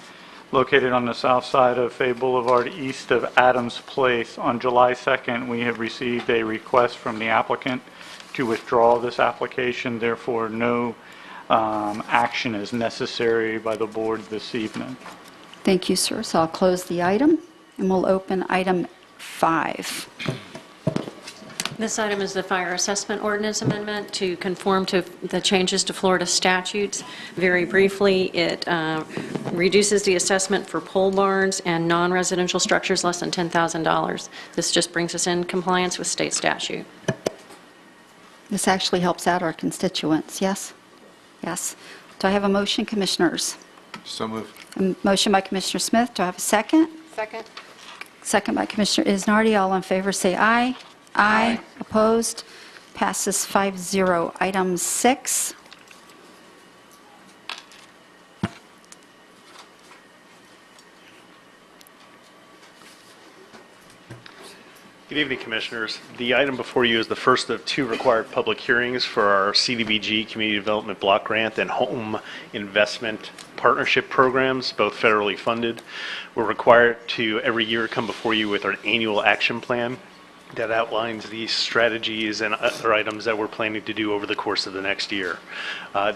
located on the south side of Fay Boulevard, east of Adams Place. On July 2nd, we have received a request from the applicant to withdraw this application. Therefore, no action is necessary by the board this evening. Thank you, sir. So I'll close the item, and we'll open item 5. This item is the fire assessment ordinance amendment to conform to the changes to Florida statutes. Very briefly, it reduces the assessment for pole barns and non-residential structures less than $10,000. This just brings us in compliance with state statute. This actually helps out our constituents, yes? Yes. Do I have a motion, Commissioners? So moved. A motion by Commissioner Smith. Do I have a second? Second. Second by Commissioner Isnardi. All in favor say aye. Aye. Opposed? Passes 5-0. Item 6. Good evening, Commissioners. The item before you is the first of 2 required public hearings for our CDBG Community Development Block Grant and Home Investment Partnership programs, both federally funded. We're required to every year come before you with our annual action plan that outlines these strategies and other items that we're planning to do over the course of the next year.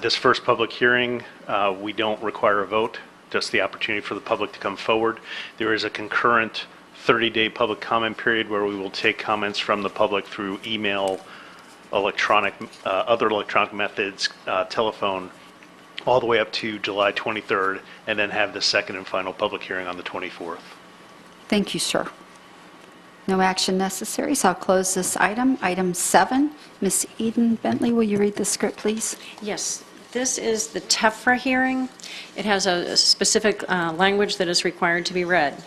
This first public hearing, we don't require a vote, just the opportunity for the public to come forward. There is a concurrent 30-day public comment period where we will take comments from the public through email, electronic, other electronic methods, telephone, all the way up to July 23rd, and then have the second and final public hearing on the 24th. Thank you, sir. No action necessary, so I'll close this item. Item 7. Ms. Eden Bentley, will you read the script, please? Yes, this is the TEFRA hearing. It has a specific language that is required to be read.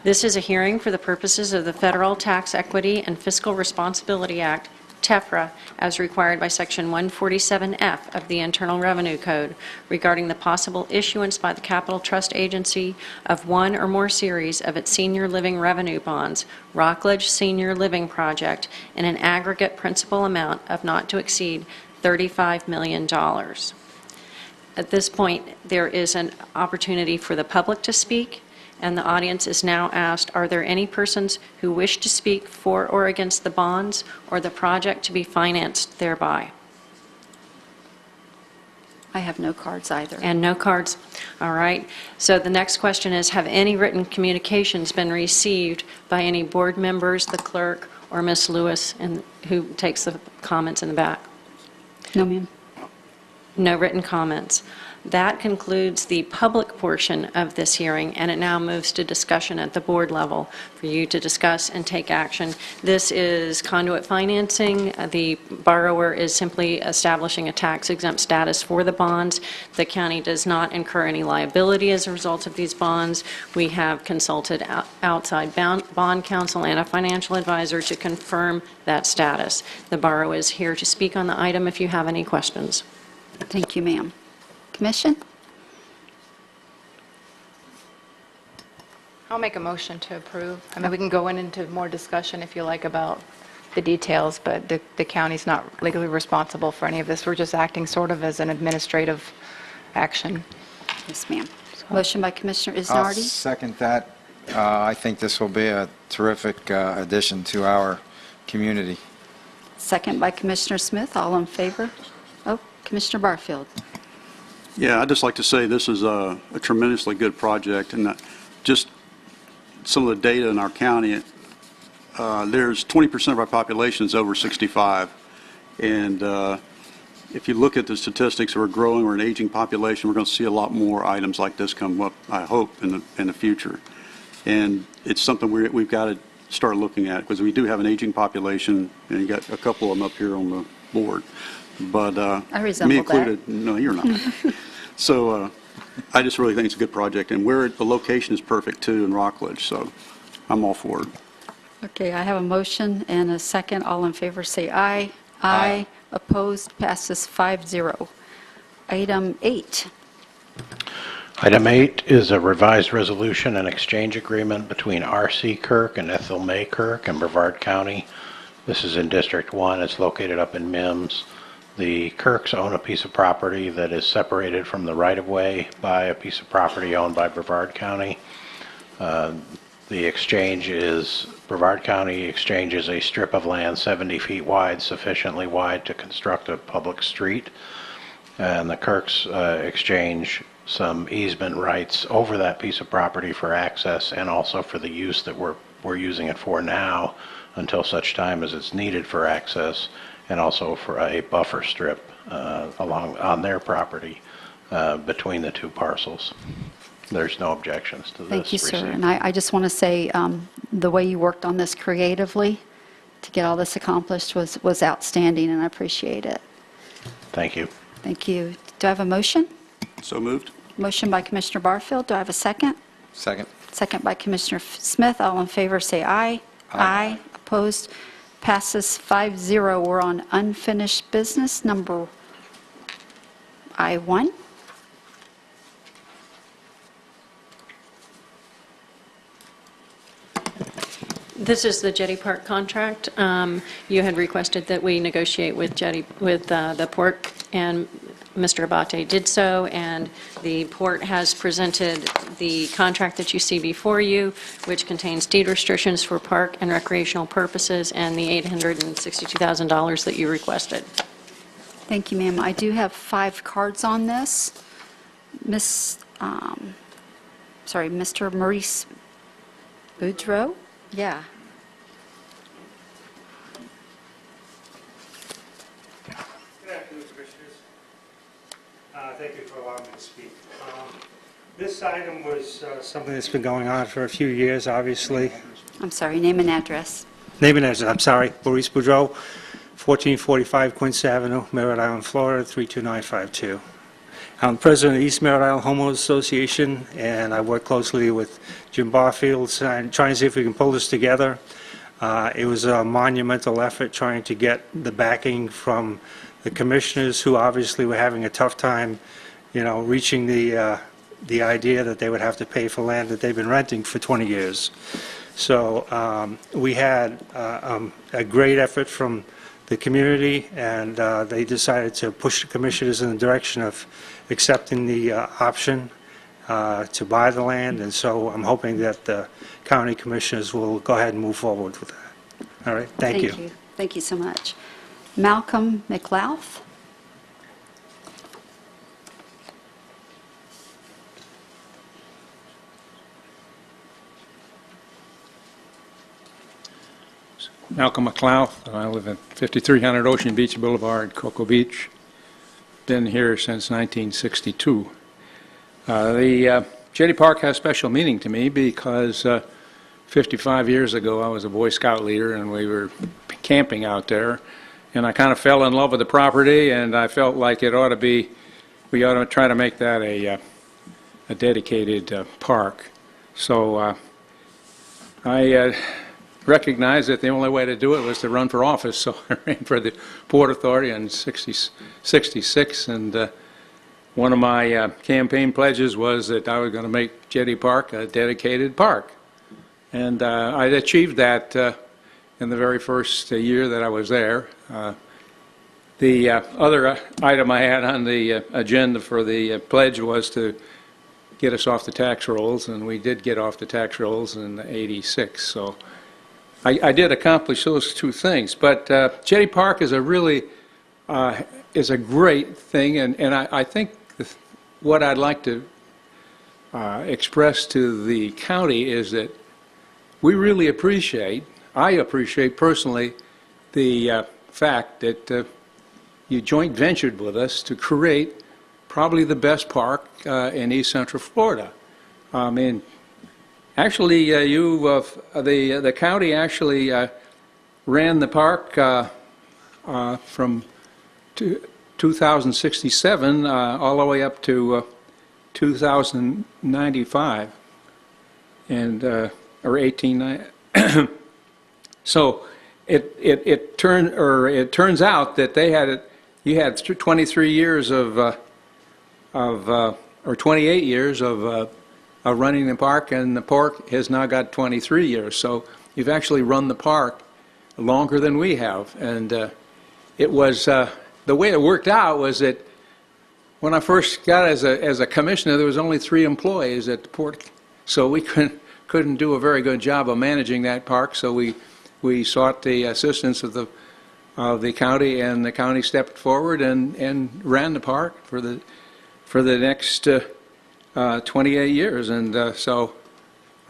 This is a hearing for the purposes of the Federal Tax Equity and Fiscal Responsibility Act, TEFRA, as required by Section 147F of the Internal Revenue Code regarding the possible issuance by the Capital Trust Agency of one or more series of its senior living revenue bonds, Rockledge Senior Living Project, in an aggregate principal amount of not to exceed $35 million. At this point, there is an opportunity for the public to speak, and the audience is now asked, are there any persons who wish to speak for or against the bonds or the project to be financed thereby? I have no cards either. And no cards. All right. So the next question is, have any written communications been received by any board members, the clerk, or Ms. Lewis, who takes the comments in the back? No, ma'am. No written comments. That concludes the public portion of this hearing, and it now moves to discussion at the board level for you to discuss and take action. This is conduit financing. The borrower is simply establishing a tax-exempt status for the bonds. The county does not incur any liability as a result of these bonds. We have consulted outside bond counsel and a financial advisor to confirm that status. The borrower is here to speak on the item if you have any questions. Thank you, ma'am. Commission? I'll make a motion to approve. I mean, we can go into more discussion if you like about the details, but the county's not legally responsible for any of this. We're just acting sort of as an administrative action. Yes, ma'am. Motion by Commissioner I'll Isnardi. second that. I think this will be a terrific addition to our community. Second by Commissioner Smith. All in favor? Oh, Commissioner Barfield. Yeah, I'd just like to say this is a tremendously good project, and just some of the data in our county, there's 20% of our population is over 65, and if you look at the statistics, we're growing, we're an aging population, we're going to see a lot more items like this come up, I hope, in the future. And it's something we've got to start looking at, because we do have an aging population, and you got a couple of them up here on the board. But I resemble me included, that. no, you're not. So I just really think it's a good project, and the location is perfect too in Rockledge, so I'm all for it. Okay, I have a motion and a second. All in favor say aye. Aye. Opposed? Passes 5-0. Item 8. Item 8 is a revised resolution and exchange agreement between R.C. Kirk and Ethel May Kirk in Brevard County. This is in District 1. It's located up in Mims. The Kirks own a piece of property that is separated from the right-of-way by a piece of property owned by Brevard County. The exchange is, Brevard County exchanges a strip of land 70 feet wide, sufficiently wide to construct a public street. And the Kirks exchange some easement rights over that piece of property for access and also for the use that we're using it for now until such time as it's needed for access, and also for a buffer strip along on their property between the two parcels. There's no objections to this. Thank you, sir. received. And I just want to say the way you worked on this creatively to get all this accomplished was outstanding, and I appreciate it. Thank you. Thank you. Do I have a motion? So moved. Motion by Commissioner Barfield. Do I have a second? Second. Second by Commissioner Smith. All in favor, say aye. Aye. Opposed? Passes 5-0. We're on unfinished business, number I-1. This is the Jetty Park contract. You had requested that we negotiate with the port, and Mr. Abate did so, and the port has presented the contract that you see before you, which contains deed restrictions for park and recreational purposes, and the $862,000 that you requested. Thank you, ma'am. I do have 5 cards on this. Mr. Maurice Boudreau? Yeah. Good afternoon, Commissioners. Thank you for allowing me to speak. This item was something that's been going on for a few years, obviously. I'm sorry, name and address. Name and address, I'm sorry, Maurice Boudreau, 1445 Quince Avenue, Merritt Island, Florida, 32952. I'm president of the East Merritt Island Homeowners Association, and I work closely with Jim Barfield, trying to see if we can pull this together. It was a monumental effort trying to get the backing from the commissioners, who obviously were having a tough time, reaching the idea that they would have to pay for land that they've been renting for 20 years. So we had a great effort from the community, and they decided to push the commissioners in the direction of accepting the option to buy the land, and so I'm hoping that the county commissioners will go ahead and move forward with that. All right, thank you. Thank you so much. Malcolm McLouth? Malcolm McLouth. I live at 5300 Ocean Beach Boulevard, Cocoa Beach. Been here since 1962. The Jetty Park has special meaning to me because 55 years ago I was a Boy Scout leader, and we were camping out there, and I kind of fell in love with the property, and I felt like we ought to try to make that a dedicated park. So I recognized that the only way to do it was to run for office, so I ran for the Port Authority in '66, and one of my campaign pledges was that I was going to make Jetty Park a dedicated park. And I achieved that in the very first year that I was there. The other item I had on the agenda for the pledge was to get us off the tax rolls, and we did get off the tax rolls in '86. So I did accomplish those two things. But Jetty Park is is a great thing, and I think what I'd like to express to the county is that we really I appreciate personally the fact that you joint ventured with us to create probably the best park in East Central Florida. I mean, actually, the county actually ran the park from 2067 all the way up to 2095, and or 1890. So it turns out that you had 23 years or 28 years of running the park, and the park has now got 23 years. So you've actually run the park longer than we have. And it was the way it worked out was that when I first got as a commissioner, there was only 3 employees at the port, so we couldn't do a very good job of managing that park. So we sought the assistance of the county, and the county stepped forward and ran the park for the next 28 years. And so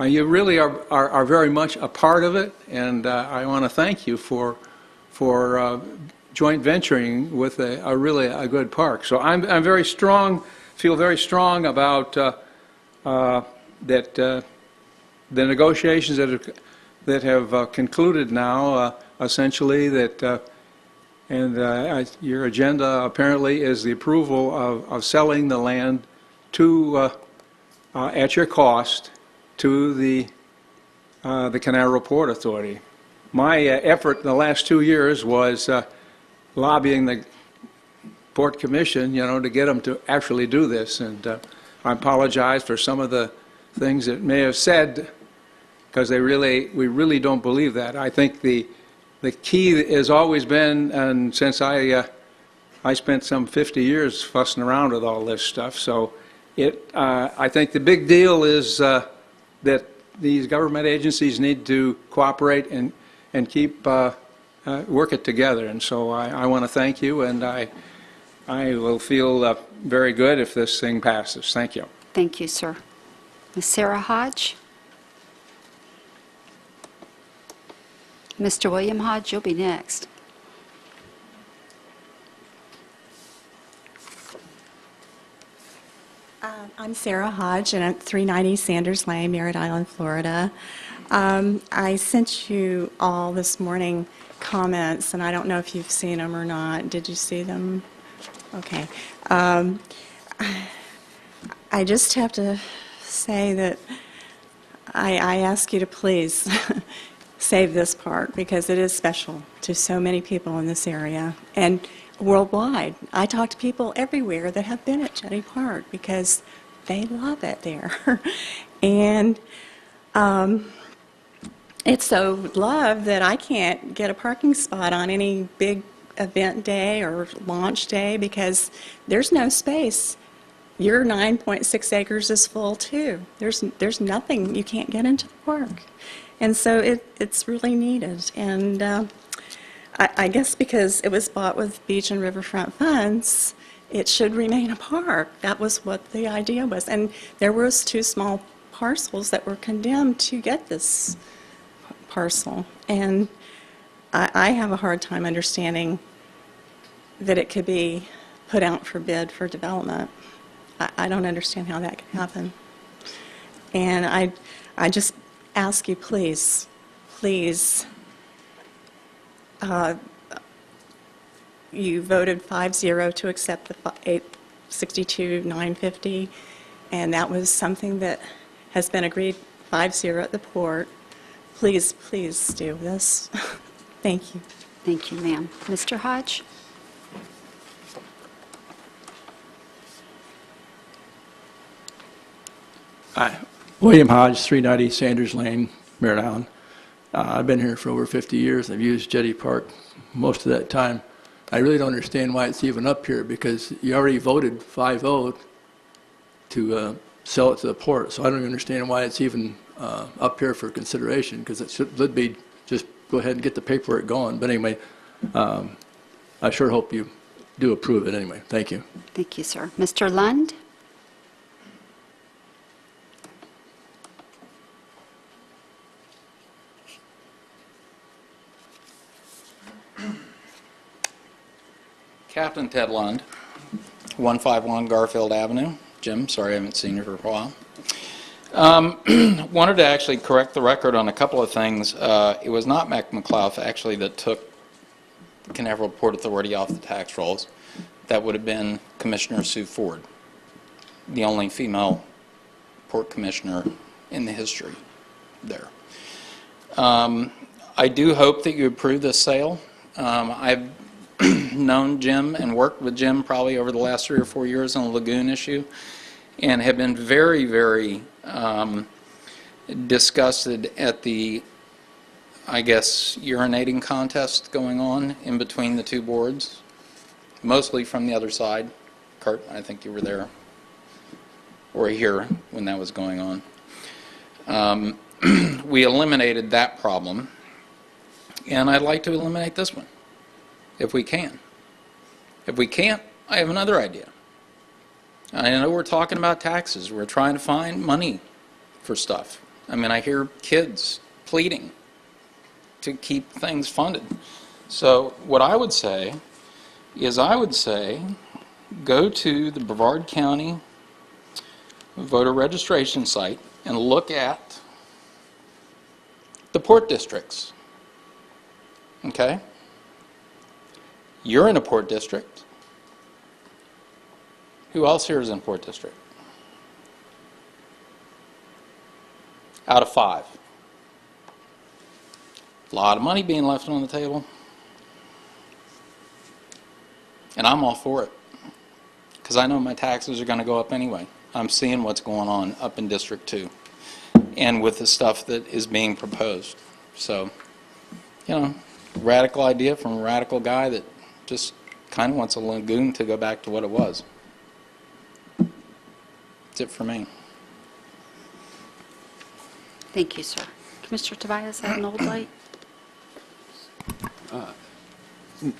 you really are very much a part of it, and I want to thank you for joint venturing with a really good park. So I'm very strong, feel very strong about that the negotiations that have concluded now, essentially, that your agenda apparently is the approval of selling the land to at your cost to the Canaveral Port Authority. My effort in the last 2 years was lobbying the Port Commission, to get them to actually do this. And I apologize for some of the things that may have said, because we really don't believe that. I think the key has always been, and since I spent some 50 years fussing around with all this stuff, so I think the big deal is that these government agencies need to cooperate and keep work it together. And so I want to thank you, and I will feel very good if this thing passes. Thank you. Thank you, sir. Ms. Sarah Hodge? Mr. William Hodge, you'll be next. I'm Sarah Hodge, and I'm 390 Sanders Lane, Merritt Island, Florida. I sent you all this morning comments, and I don't know if you've seen them or not. Did you see them? Okay. I just have to say that I ask you to please save this park, because it is special to so many people in this area and worldwide. I talk to people everywhere that have been at Jetty Park because they love it there. And it's so loved that I can't get a parking spot on any big event day or launch day because there's no space. Your 9.6 acres is full too. There's nothing, you can't get into the park. And so it's really needed. And I guess because it was bought with beach and riverfront funds, it should remain a park. That was what the idea was. And there was 2 small parcels that were condemned to get this parcel. And I have a hard time understanding that it could be put out for bid for development. I don't understand how that can happen. And I just ask you, please, you voted 5-0 to accept the 862,950, and that was something that has been agreed 5-0 at the port. Please do this. Thank you. Thank you, ma'am. Mr. Hodge? Hi. William Hodge, 390 Sanders Lane, Merritt Island. I've been here for over 50 years. I've used Jetty Park most of that time. I really don't understand why it's even up here, because you already voted 5-0 to sell it to the port. So I don't understand why it's even up here for consideration, because it should be just go ahead and get the paperwork going. But anyway, I sure hope you do approve it anyway. Thank you. Thank you, sir. Mr. Lund? Captain Ted Lund, 151 Garfield Avenue. Jim, sorry I haven't seen you for a while. Wanted to actually correct the record on a couple of things. It was not Mac McLeod actually that took Canaveral Port Authority off the tax rolls. That would have been Commissioner Sue Ford, the only female port commissioner in the history there. I do hope that you approve this sale. I've known Jim and worked with Jim probably over the last 3 or 4 years on the lagoon issue, and have been very, very disgusted at the, I guess, urinating contest going on in between the two boards, mostly from the other side. Kurt, I think you were there or here when that was going on. We eliminated that problem, and I'd like to eliminate this one, if we can. If we can't, I have another idea. I know we're talking about taxes. We're trying to find money for stuff. I mean, I hear kids pleading to keep things funded. So what I would say is go to the Brevard County voter registration site and look at the port districts. Okay? You're in a port district. Who else here is in port district? Out of 5. A lot of money being left on the table. And I'm all for it. Because I know my taxes are going to go up anyway. I'm seeing what's going on up in District 2. And with the stuff that is being proposed. So, you know, radical idea from a radical guy that just kind of wants a lagoon to go back to what it was. That's it for me. Thank you, sir. Commissioner Tobias, I have an old light.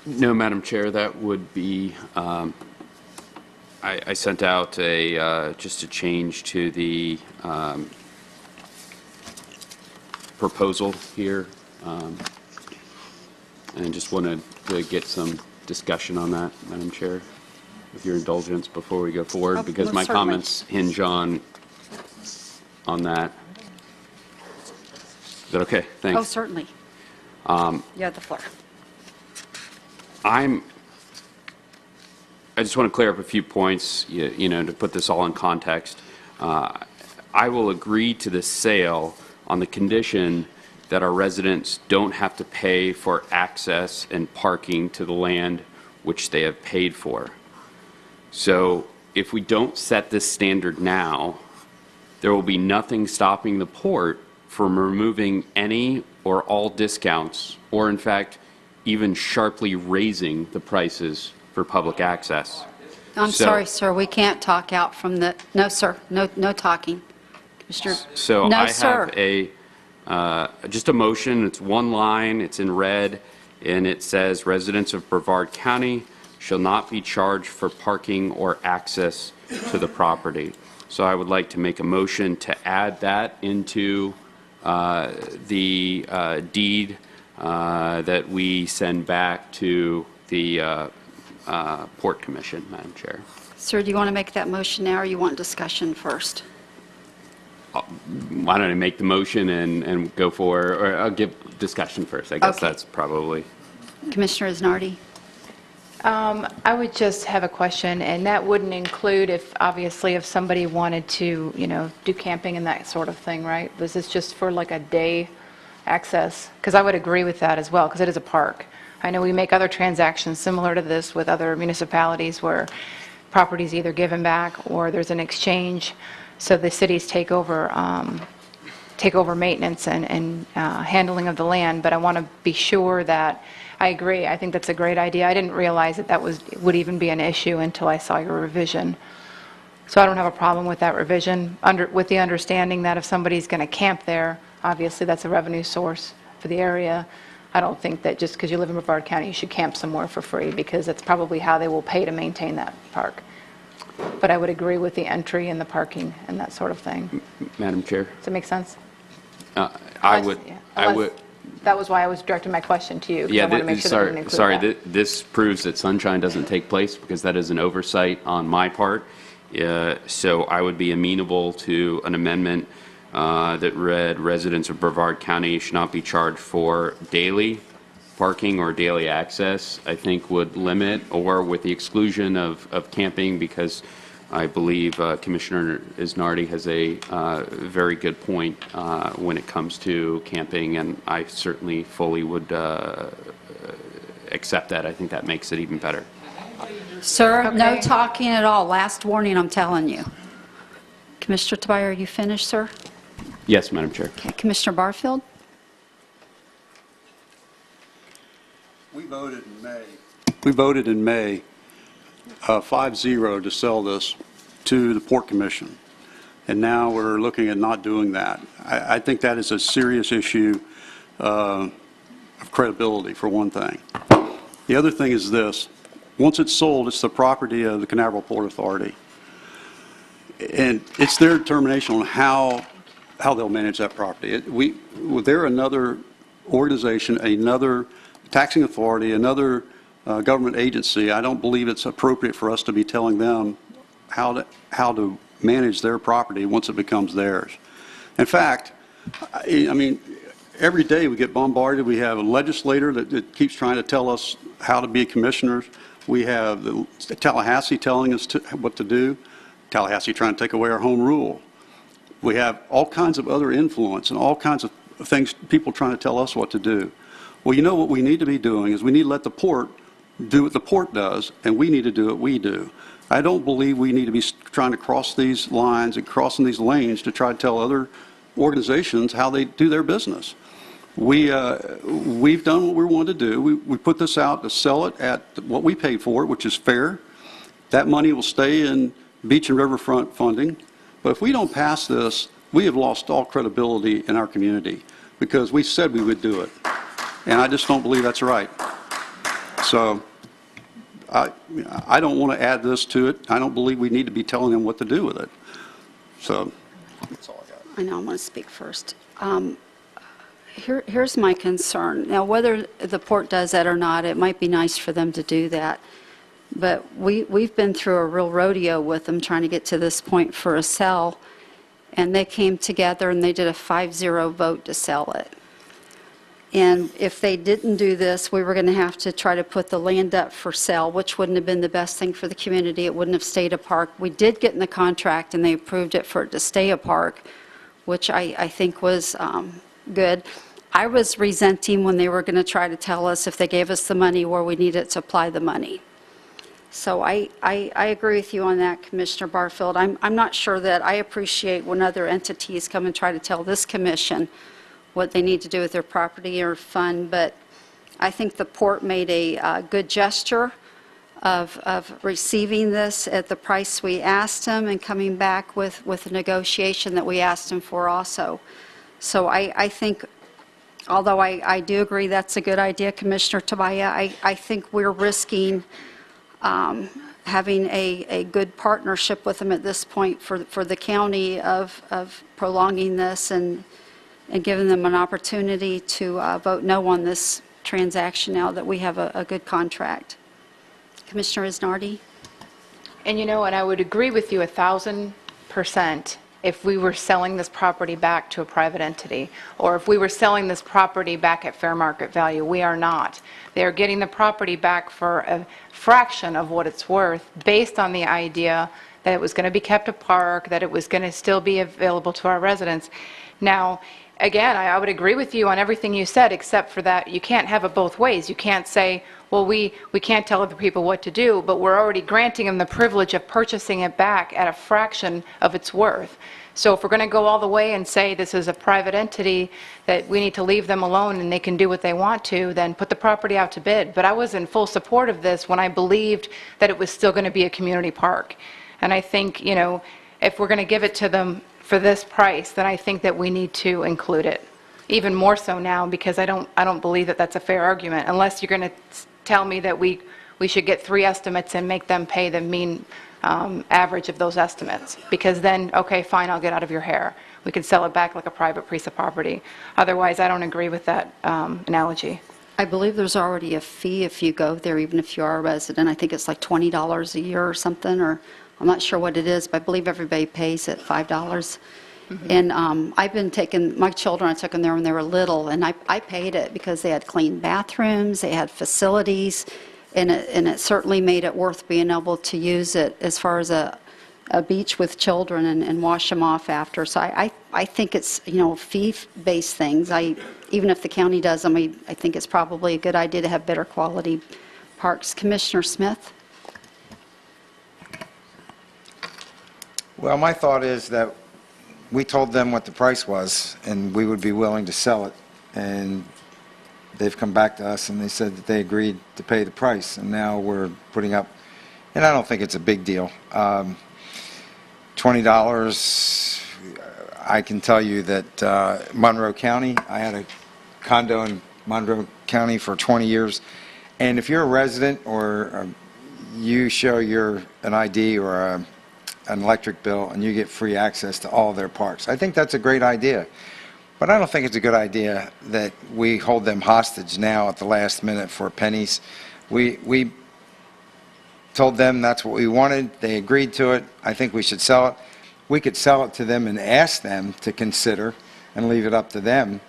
No, Madam Chair, that would be, I sent out just a change to the proposal here, and just wanted to get some discussion on that, Madam Chair, with your indulgence before we go forward, because my certainly. comments hinge on that. Is that okay? Thanks. Oh, certainly. You have the floor. I just want to clear up a few points, you know, to put this all in context. I will agree to the sale on the condition that our residents don't have to pay for access and parking to the land which they have paid for. So if we don't set this standard now, there will be nothing stopping the port from removing any or all discounts, or in fact, even sharply raising the prices for public access. I'm sorry, sir, we can't talk out from the, no, sir, no talking. Commissioner, So no, I sir. have just a motion, it's one line, it's in red, and it says, residents of Brevard County shall not be charged for parking or access to the property. So I would like to make a motion to add that into the deed that we send back to the Port Commission, Madam Chair. Sir, do you want to make that motion now, or you want discussion first? Why don't I make the motion and go for, or I'll give discussion first. I guess Okay. that's probably. Commissioner Isnardi? I would just have a question, and that wouldn't include if, obviously, if somebody wanted to, you know, do camping and that sort of thing, right? Was this just for like a day access? Because I would agree with that as well, because it is a park. I know we make other transactions similar to this with other municipalities where property's either given back or there's an exchange, so the cities take over maintenance and handling of the land. But I want to be sure that I agree. I think that's a great idea. I didn't realize that would even be an issue until I saw your revision. So I don't have a problem with that revision, with the understanding that if somebody's going to camp there, obviously that's a revenue source for the area. I don't think that just because you live in Brevard County, you should camp somewhere for free, because that's probably how they will pay to maintain that park. But I would agree with the entry and the parking and that sort of thing. Madam Chair? Does that make sense? I would. That was why I was directing my question to you, because I want to make sure that we include sorry, that. this proves that sunshine doesn't take place, because that is an oversight on my part. So I would be amenable to an amendment that read, residents of Brevard County should not be charged for daily parking or daily access. I think would limit, or with the exclusion of camping, because I believe Commissioner Isnardi has a very good point when it comes to camping, and I certainly fully would accept that. I think that makes it even better. Sir, no Okay. talking at all. Last warning, I'm telling you. Commissioner Tobias, are you finished, sir? Yes, Madam Chair. Okay, Commissioner Barfield? We voted in May. We voted in May 5-0 to sell this to the Port Commission, and now we're looking at not doing that. I think that is a serious issue of credibility, for one thing. The other thing is this. Once it's sold, it's the property of the Canaveral Port Authority, and it's their determination on how they'll manage that property. They're another organization, another taxing authority, another government agency. I don't believe it's appropriate for us to be telling them how to manage their property once it becomes theirs. In fact, I mean, every day we get bombarded. We have a legislator that keeps trying to tell us how to be commissioners. We have the Tallahassee telling us what to do. Tallahassee trying to take away our home rule. We have all kinds of other influence and all kinds of things, people trying to tell us what to do. Well, you know what we need to be doing is we need to let the port do what the port does, and we need to do what we do. I don't believe we need to be trying to cross these lines and crossing these lanes to try to tell other organizations how they do their business. We've done what we wanted to do. We put this out to sell it at what we paid for it, which is fair. That money will stay in beach and riverfront funding. But if we don't pass this, we have lost all credibility in our community because we said we would do it. And I just don't believe that's right. So I don't want to add this to it. I don't believe we need to be telling them what to do with it. So that's all I got. I know, I want to speak first. Here's my concern. Now, whether the port does that or not, it might be nice for them to do that. But we've been through a real rodeo with them trying to get to this point for a sell. And they came together and they did a 5-0 vote to sell it. And if they didn't do this, we were going to have to try to put the land up for sale, which wouldn't have been the best thing for the community. It wouldn't have stayed a park. We did get in the contract, and they approved it for it to stay a park, which I think was good. I was resenting when they were going to try to tell us if they gave us the money where we needed to apply the money. So I agree with you on that, Commissioner Barfield. I'm not sure that I appreciate when other entities come and try to tell this commission what they need to do with their property or fund, but I think the port made a good gesture of receiving this at the price we asked them and coming back with a negotiation that we asked them for also. So I think, although I do agree that's a good idea, Commissioner Tobias, I think we're risking having a good partnership with them at this point for the county of prolonging this and giving them an opportunity to vote no on this transaction now that we have a good contract. Commissioner Isnardi? And you know, and I would agree with you 1,000% if we were selling this property back to a private entity, or if we were selling this property back at fair market value. We are not. They are getting the property back for a fraction of what it's worth based on the idea that it was going to be kept a park, that it was going to still be available to our residents. Now, again, I would agree with you on everything you said, except for that you can't have it both ways. You can't say, well, we can't tell other people what to do, but we're already granting them the privilege of purchasing it back at a fraction of its worth. So if we're going to go all the way and say this is a private entity, that we need to leave them alone and they can do what they want to, then put the property out to bid. But I was in full support of this when I believed that it was still going to be a community park. And I think, you know, if we're going to give it to them for this price, then I think that we need to include it. Even more so now, because I don't believe that that's a fair argument, unless you're going to tell me that we should get 3 estimates and make them pay the mean average of those estimates. Because then, okay, fine, I'll get out of your hair. We can sell it back like a private piece of property. Otherwise, I don't agree with that analogy. I believe there's already a fee if you go there, even if you are a resident. I think it's like $20 a year or something, or I'm not sure what it is, but I believe everybody pays at $5. Mm-hmm. And I've been taking, my children, I took them there when they were little, and I paid it because they had clean bathrooms, they had facilities, and it certainly made it worth being able to use it as far as a a beach with children and wash them off after. So I think it's, fee-based things. Even if the county does them, I think it's probably a good idea to have better quality parks. Commissioner Smith? Well, my thought is that we told them what the price was, and we would be willing to sell it. And they've come back to us, and they said that they agreed to pay the price. And now we're putting up, and I don't think it's a big deal. $20, I can tell you that Monroe County, I had a condo in Monroe County for 20 years. And if you're a resident or you show an ID or an electric bill and you get free access to all of their parks. I think that's a great idea. But I don't think it's a good idea that we hold them hostage now at the last minute for pennies. We told them that's what we wanted. They agreed to it. I think we should sell it. We could sell it to them and ask them to consider and leave it up to them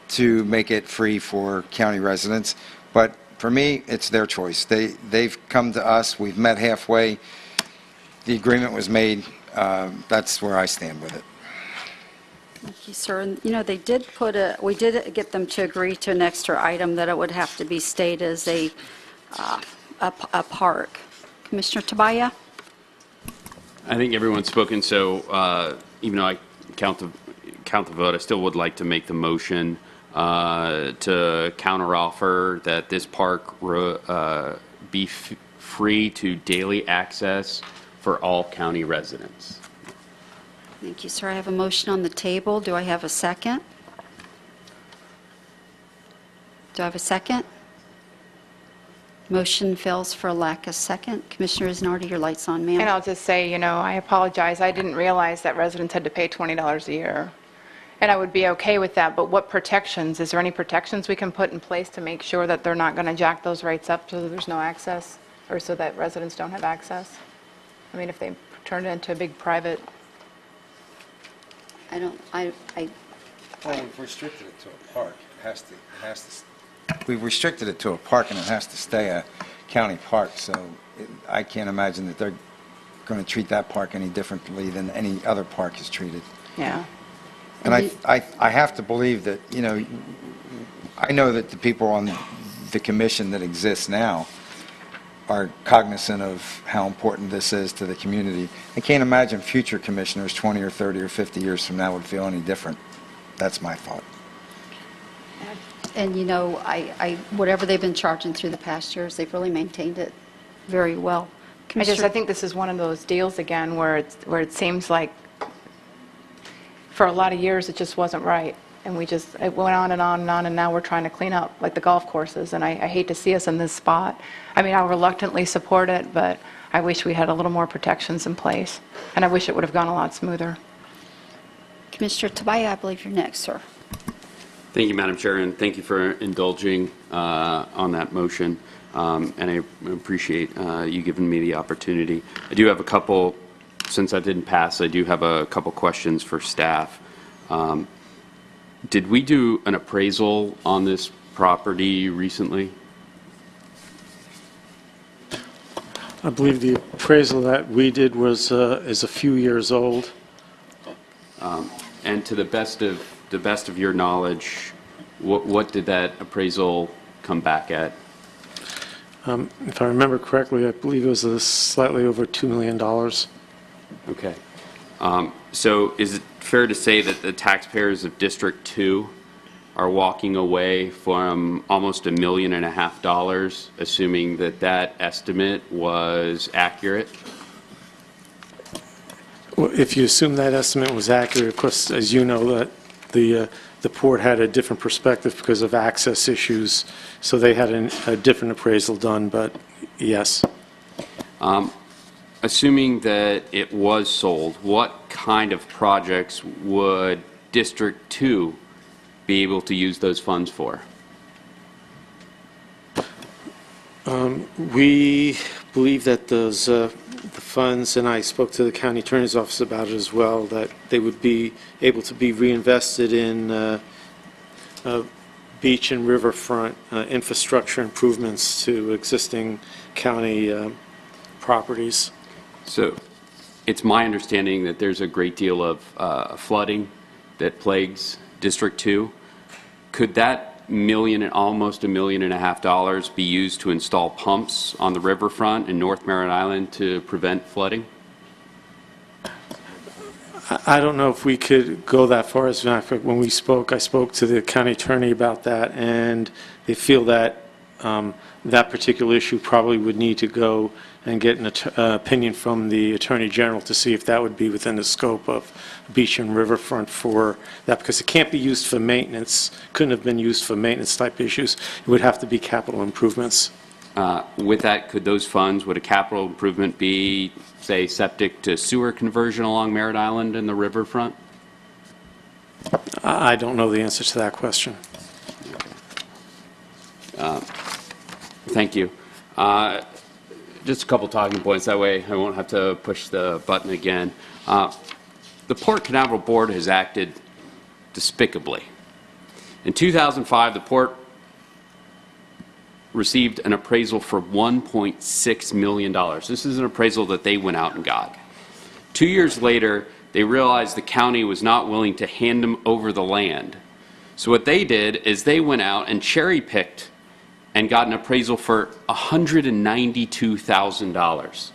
to make it free for county residents. But for me, it's their choice. They've come to us. We've met halfway. The agreement was made. That's where I stand with it. Thank you, sir. And, they did we did get them to agree to an extra item that it would have to be stayed as a park. Commissioner Tabaya? I think everyone's spoken, so even though I count the vote, I still would like to make the motion to counteroffer that this park be free to daily access for all county residents. Thank you, sir. I have a motion on the table. Do I have a second? Do I have a second? Motion fails for lack of second. Commissioner Isnardi, your light's on, ma'am. And I'll just say, I apologize. I didn't realize that residents had to pay $20 a year. And I would be okay with that, but what protections? Is there any protections we can put in place to make sure that they're not going to jack those rates up so that there's no access, or so that residents don't have access? I mean, if they turn it into a big private... Well, we've restricted it to a park. We've restricted it to a park, and it has to stay a county park, so I can't imagine that they're going to treat that park any differently than any other park is treated. Yeah. And I have to believe that, I know that the people on the commission that exists now are cognizant of how important this is to the community. I can't imagine future commissioners 20 or 30 or 50 years from now would feel any different. That's my thought. And, whatever they've been charging through the past years, they've really maintained it very well. I think this is one of those deals again where it seems like for a lot of years it just wasn't right. And it went on and on and on, and now we're trying to clean up, like the golf courses, and I hate to see us in this spot. I mean, I'll reluctantly support it, but I wish we had a little more protections in place, and I wish it would have gone a lot smoother. Commissioner Tabaya, I believe you're next, sir. Thank you, Madam Chair, and thank you for indulging on that motion, and I appreciate you giving me the opportunity. I do have a couple, since I didn't pass, I do have a couple questions for staff. Did we do an appraisal on this property recently? I believe the appraisal that we did is a few years old. And to the best of your knowledge, what did that appraisal come back at? If I remember correctly, I believe it was slightly over $2 million. Okay. So is it fair to say that the taxpayers of District 2 are walking away from almost $1.5 million, assuming that estimate was accurate? Well, if you assume that estimate was accurate, of course, as you know, that the port had a different perspective because of access issues, so they had a different appraisal done, but yes. Assuming that it was sold, what kind of projects would District 2 be able to use those funds for? We believe that those the funds, and I spoke to the county attorney's office about it as well, that they would be able to be reinvested in beach and riverfront infrastructure improvements to existing county properties. So it's my understanding that there's a great deal of flooding that plagues District 2. Could that almost $1.5 million be used to install pumps on the riverfront in North Merritt Island to prevent flooding? I don't know if we could go that far. As a matter of fact, when we spoke, I spoke to the county attorney about that, and they feel that that particular issue probably would need to go and get an opinion from the Attorney General to see if that would be within the scope of beach and riverfront for that, because it can't be used for maintenance, couldn't have been used for maintenance type issues. It would have to be capital improvements. With that, could those funds, would a capital improvement be, say, septic to sewer conversion along Merritt Island and the riverfront? I don't know the answer to that question. Thank you. Just a couple talking points. That way I won't have to push the button again. The Port Canaveral Board has acted despicably. In 2005, the Port received an appraisal for $1.6 million. This is an appraisal that they went out and got. 2 years later, they realized the county was not willing to hand them over the land. So what they did is they went out and cherry-picked and got an appraisal for $192,000.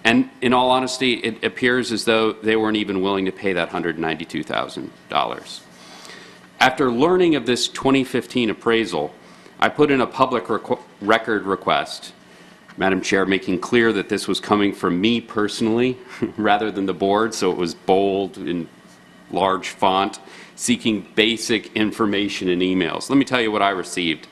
And in all honesty, it appears as though they weren't even willing to pay that $192,000. After learning of this 2015 appraisal, I put in a public record request, Madam Chair, making clear that this was coming from me personally rather than the board, so it was bold in large font, seeking basic information in emails. Let me tell you what I received.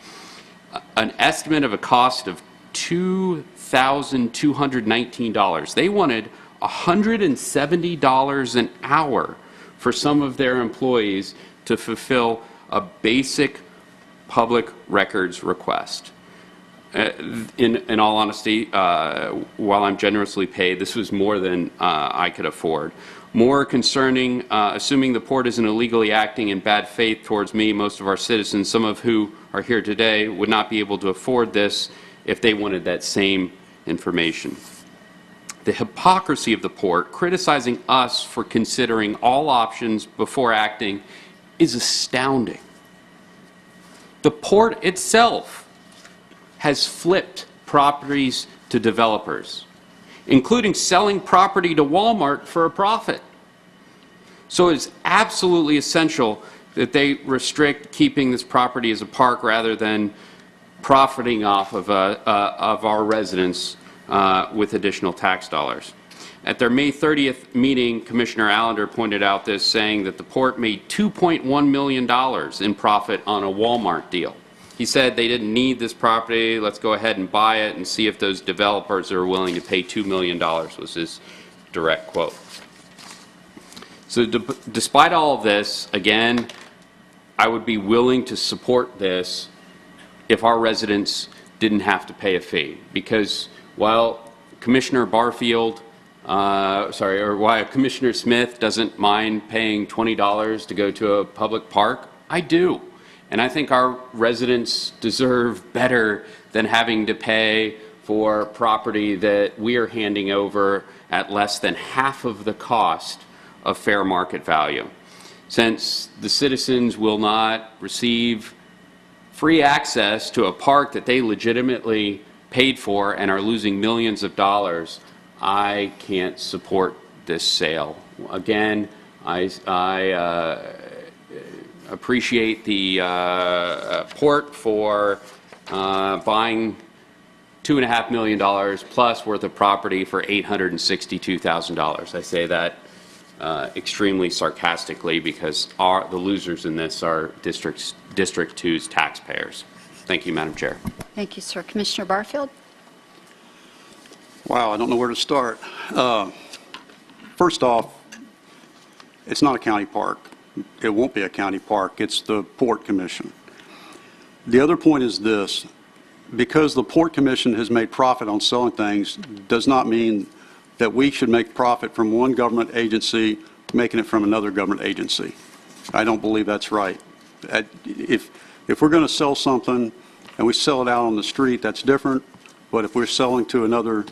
An estimate of a cost of $2,219. They wanted $170 an hour for some of their employees to fulfill a basic public records request. In all honesty, while I'm generously paid, this was more than I could afford. More concerning, assuming the port isn't illegally acting in bad faith towards me, most of our citizens, some of who are here today, would not be able to afford this if they wanted that same information. The hypocrisy of the port, criticizing us for considering all options before acting, is astounding. The port itself has flipped properties to developers, including selling property to Walmart for a profit. So it's absolutely essential that they restrict keeping this property as a park rather than profiting off of our residents with additional tax dollars. At their May 30th meeting, Commissioner Allender pointed out this, saying that the port made $2.1 million in profit on a Walmart deal. He said they didn't need this property, let's go ahead and buy it and see if those developers are willing to pay $2 million, was his direct quote. So despite all of this, again, I would be willing to support this if our residents didn't have to pay a fee. Because while Commissioner Barfield, while Commissioner Smith doesn't mind paying $20 to go to a public park, I do. And I think our residents deserve better than having to pay for property that we are handing over at less than half of the cost of fair market value. Since the citizens will not receive free access to a park that they legitimately paid for and are losing millions of dollars, I can't support this sale. Again, I appreciate the port for buying $2.5 million plus worth of property for $862,000. I say that extremely sarcastically because the losers in this are District 2's taxpayers. Thank you, Madam Chair. Thank you, sir. Commissioner Barfield? Wow, I don't know where to start. First off, it's not a county park. It won't be a county park. It's the Port Commission. The other point is this. Because the Port Commission has made profit on selling things does not mean that we should make profit from one government agency making it from another government agency. I don't believe that's right. If we're going to sell something and we sell it out on the street, that's different. But if we're selling to another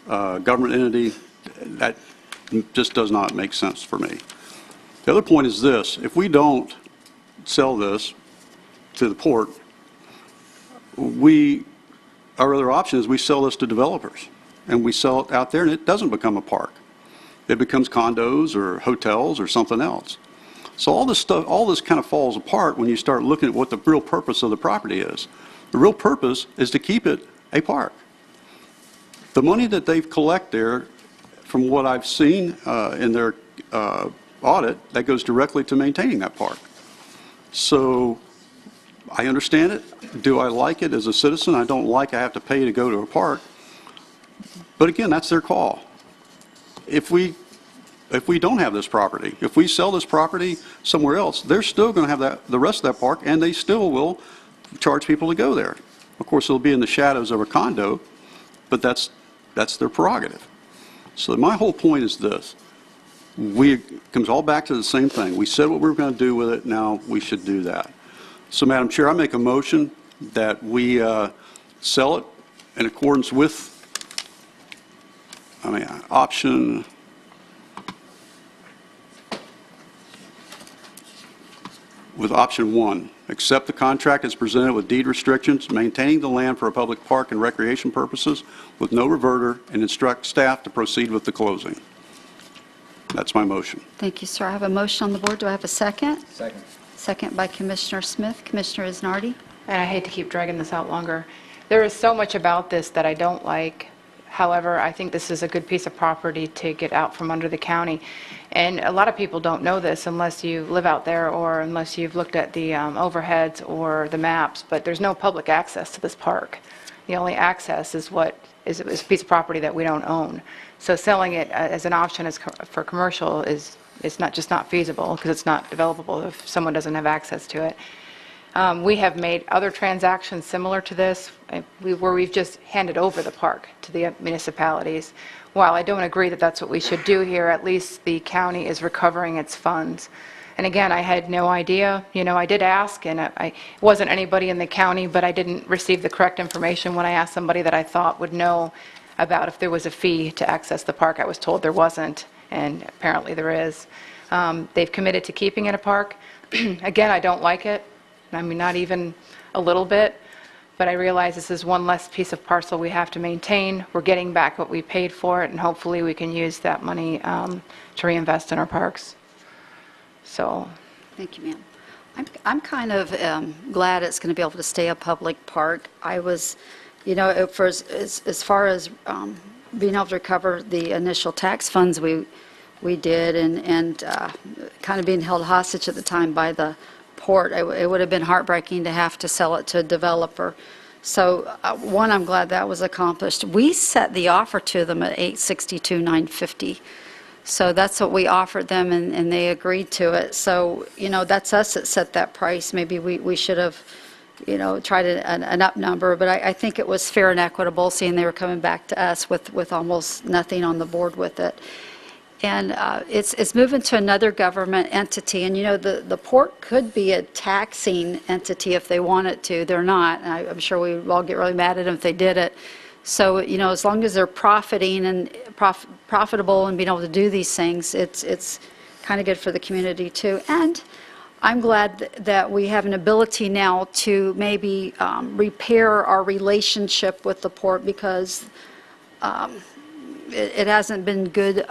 government entity, that just does not make sense for me. The other point is this: if we don't sell this to the port, our other option is we sell this to developers, and we sell it out there, and it doesn't become a park. It becomes condos or hotels or something else. So all this stuff, all this kind of falls apart when you start looking at what the real purpose of the property is. The real purpose is to keep it a park. The money that they've collected there, from what I've seen in their audit, that goes directly to maintaining that park. So I understand it. Do I like it as a citizen? I don't like I have to pay to go to a park. But again, that's their call. If we don't have this property, if we sell this property somewhere else, they're still going to have the rest of that park, and they still will charge people to go there. Of course, it'll be in the shadows of a condo, but that's their prerogative. So my whole point is this. It comes all back to the same thing. We said what we were going to do with it. Now we should do that. So, Madam Chair, I make a motion that we sell it in accordance with, option one. Accept the contract as presented with deed restrictions, maintaining the land for a public park and recreation purposes with no reverter, and instruct staff to proceed with the closing. That's my motion. Thank you, sir. I have a motion on the board. Do I have a second? Second. Second by Commissioner Smith. Commissioner Isnardi? And I hate to keep dragging this out longer. There is so much about this that I don't like. However, I think this is a good piece of property to get out from under the county. And a lot of people don't know this unless you live out there or unless you've looked at the overheads or the maps, but there's no public access to this park. The only access is a piece of property that we don't own. So selling it as an option for commercial is not feasible because it's not developable if someone doesn't have access to it. We have made other transactions similar to this where we've just handed over the park to the municipalities. While I don't agree that that's what we should do here, at least the county is recovering its funds. And again, I had no idea. I did ask, and it wasn't anybody in the county, but I didn't receive the correct information when I asked somebody that I thought would know about if there was a fee to access the park. I was told there wasn't, and apparently there is. They've committed to keeping it a park. Again, I don't like it. Not even a little bit, but I realize this is one less piece of parcel we have to maintain. We're getting back what we paid for it, and hopefully we can use that money to reinvest in our parks. So. Thank you, ma'am. I'm kind of glad it's going to be able to stay a public park. I was, for as far as being able to recover the initial tax funds we did, and kind of being held hostage at the time by the port, it would have been heartbreaking to have to sell it to a developer. So one, I'm glad that was accomplished. We set the offer to them at $862,950. So that's what we offered them, and they agreed to it. So, that's us that set that price. Maybe we should have, tried an up number, but I think it was fair and equitable, seeing they were coming back to us with almost nothing on the board with it. And it's moving to another government entity. And, the port could be a taxing entity if they wanted to. They're not. And I'm sure we would all get really mad at them if they did it. So, as long as they're profiting and profitable and being able to do these things, it's kind of good for the community, too. And I'm glad that we have an ability now to maybe repair our relationship with the port, because it hasn't been good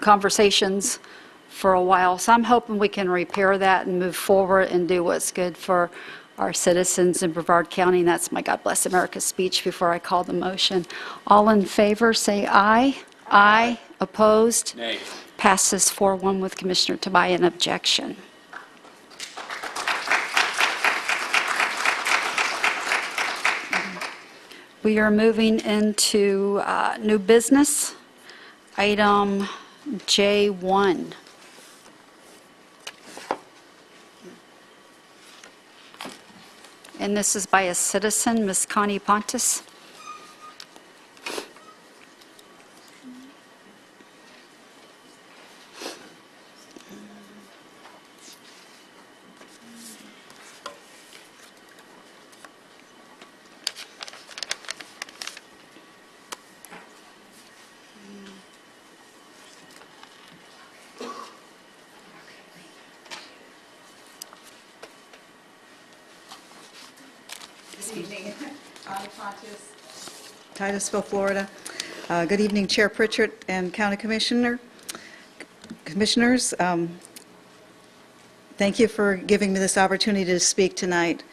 conversations for a while. So I'm hoping we can repair that and move forward and do what's good for our citizens in Brevard County. And that's my God Bless America speech before I call the motion. All in favor, say aye. Aye. Opposed? Nay. Passes 4-1 with Commissioner Tobias an objection. We are moving into new business. Item J1. And this is by a citizen, Ms. Connie Pontus. evening. Titusville, Florida. Good evening, Chair Pritchett and County Commissioners. Thank you for giving me this opportunity to speak tonight.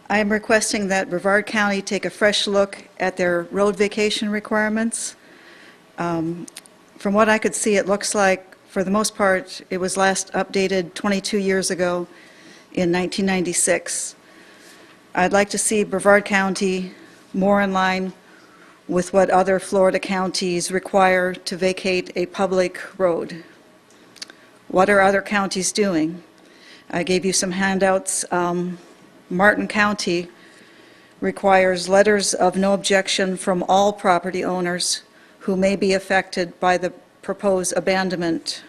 I am requesting that Brevard County take a fresh look at their road vacation requirements. From what I could see, it looks like, for the most part, it was last updated 22 years ago in 1996. I'd like to see Brevard County more in line with what other Florida counties require to vacate a public road. What are other counties doing? I gave you some handouts. Martin County requires letters of no objection from all property owners who may be affected by the proposed abandonment.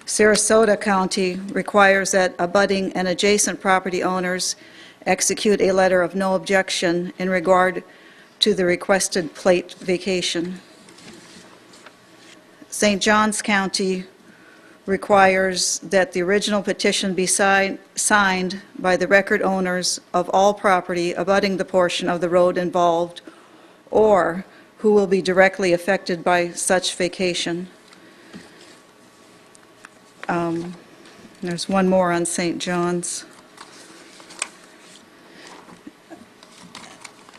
Sarasota County requires that abutting and adjacent property owners execute a letter of no objection in regard to the requested plate vacation. St. Johns County requires that the original petition be signed by the record owners of all property abutting the portion of the road involved or who will be directly affected by such vacation. There's one more on St. John's.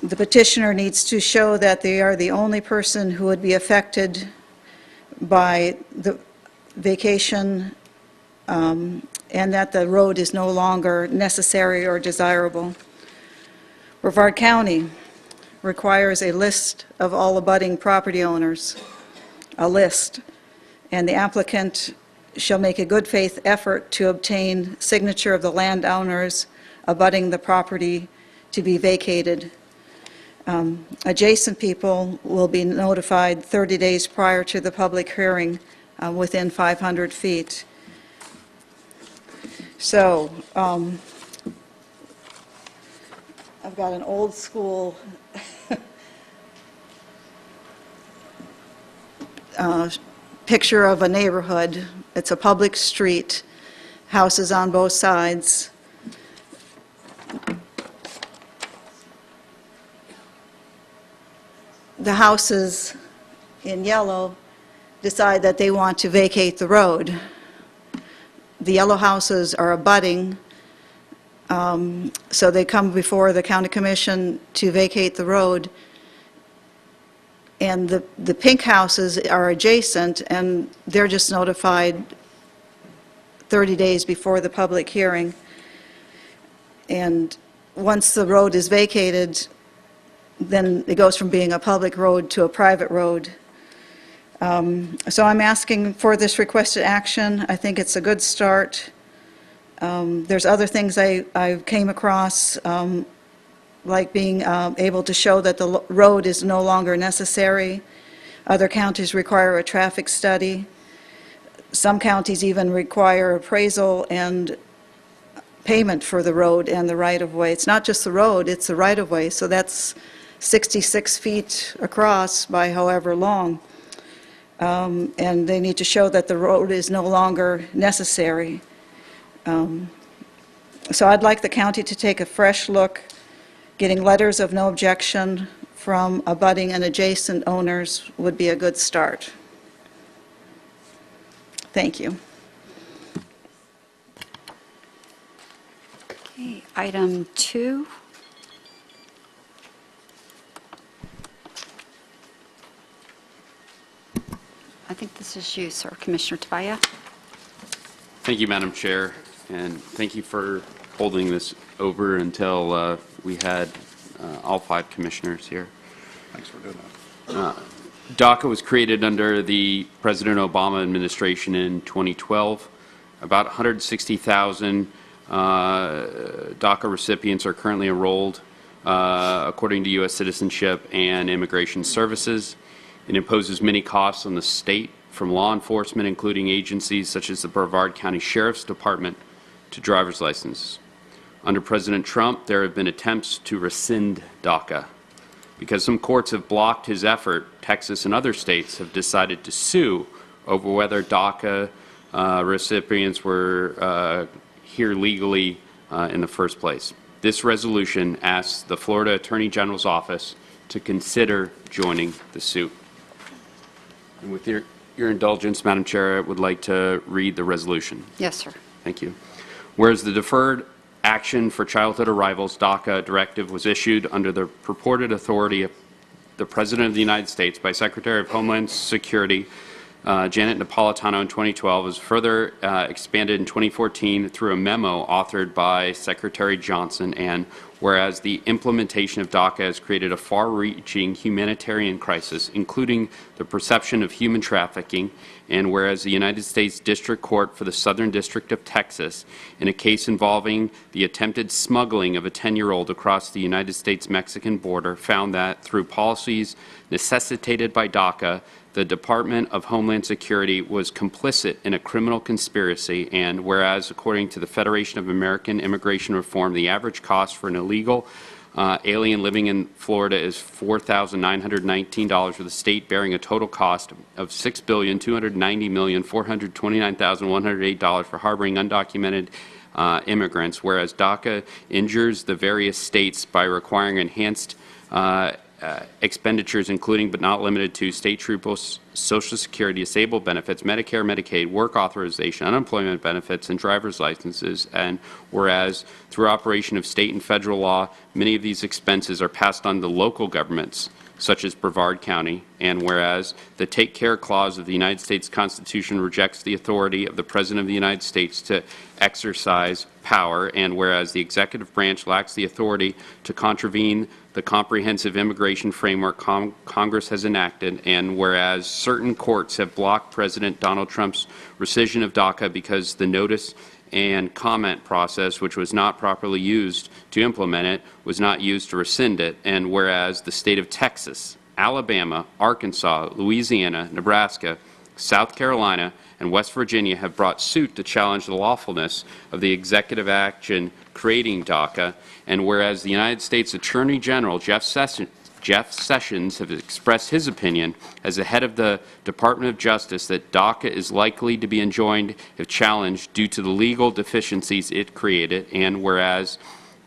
The petitioner needs to show that they are the only person who would be affected by the vacation and that the road is no longer necessary or desirable. Brevard County requires a list of all abutting property owners, a list, and the applicant shall make a good faith effort to obtain signature of the landowners abutting the property to be vacated. Adjacent people will be notified 30 days prior to the public hearing within 500 feet. So I've got an old school picture of a neighborhood. It's a public street, houses on both sides. The houses in yellow decide that they want to vacate the road. The yellow houses are abutting, so they come before the county commission to vacate the road. And the pink houses are adjacent, and they're just notified 30 days before the public hearing. And once the road is vacated, then it goes from being a public road to a private road. So I'm asking for this requested action. I think it's a good start. There's other things I came across, like being able to show that the road is no longer necessary. Other counties require a traffic study. Some counties even require appraisal and payment for the road and the right-of-way. It's not just the road, it's the right-of-way, so that's 66 feet across by however long. And they need to show that the road is no longer necessary. So I'd like the county to take a fresh look. Getting letters of no objection from abutting and adjacent owners would be a good start. Thank you. Okay, item 2. I think this is you, sir, Commissioner Tabaya. Thank you, Madam Chair, and thank you for holding this over until we had all 5 commissioners here. Thanks for doing that. DACA was created under the President Obama administration in 2012. About 160,000 DACA recipients are currently enrolled, according to U.S. Citizenship and Immigration Services. It imposes many costs on the state, from law enforcement, including agencies such as the Brevard County Sheriff's Department, to driver's license. Under President Trump, there have been attempts to rescind DACA. Because some courts have blocked his effort, Texas and other states have decided to sue over whether DACA recipients were here legally in the first place. This resolution asks the Florida Attorney General's office to consider joining the suit. And with your indulgence, Madam Chair, I would like to read the resolution. Yes, sir. Thank you. Whereas the Deferred Action for Childhood Arrivals DACA directive was issued under the purported authority of the President of the United States by Secretary of Homeland Security Janet Napolitano in 2012, was further expanded in 2014 through a memo authored by Secretary Johnson, and whereas the implementation of DACA has created a far-reaching humanitarian crisis, including the perception of human trafficking, and whereas the United States District Court for the Southern District of Texas, in a case involving the attempted smuggling of a 10-year-old across the United States-Mexican border, found that through policies necessitated by DACA, the Department of Homeland Security was complicit in a criminal conspiracy, and whereas, according to the Federation of American Immigration Reform, the average cost for an illegal alien living in Florida is $4,919, with the state bearing a total cost of $6,290,429,108 for harboring undocumented immigrants, whereas DACA injures the various states by requiring enhanced expenditures, including but not limited to state troopers, Social Security, disabled benefits, Medicare, Medicaid, work authorization, unemployment benefits, and driver's licenses. And whereas through operation of state and federal law, many of these expenses are passed on to local governments, such as Brevard County, and whereas the Take Care Clause of the United States Constitution rejects the authority of the President of the United States to exercise power, and whereas the executive branch lacks the authority to contravene the comprehensive immigration framework Congress has enacted, and whereas certain courts have blocked President Donald Trump's rescission of DACA because the notice and comment process, which was not properly used to implement it, was not used to rescind it, and whereas the state of Texas, Alabama, Arkansas, Louisiana, Nebraska, South Carolina, and West Virginia have brought suit to challenge the lawfulness of the executive action creating DACA, and whereas the United States Attorney General Jeff Sessions has expressed his opinion as the head of the Department of Justice that DACA is likely to be enjoined if challenged due to the legal deficiencies it created, and whereas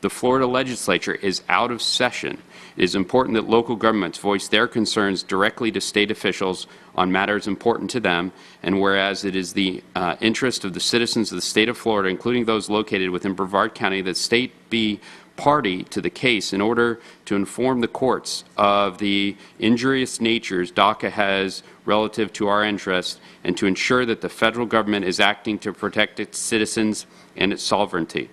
the Florida legislature is out of session, it is important that local governments voice their concerns directly to state officials on matters important to them, and whereas it is the interest of the citizens of the state of Florida, including those located within Brevard County, that state be party to the case in order to inform the courts of the injurious natures DACA has relative to our interests, and to ensure that the federal government is acting to protect its citizens and its sovereignty.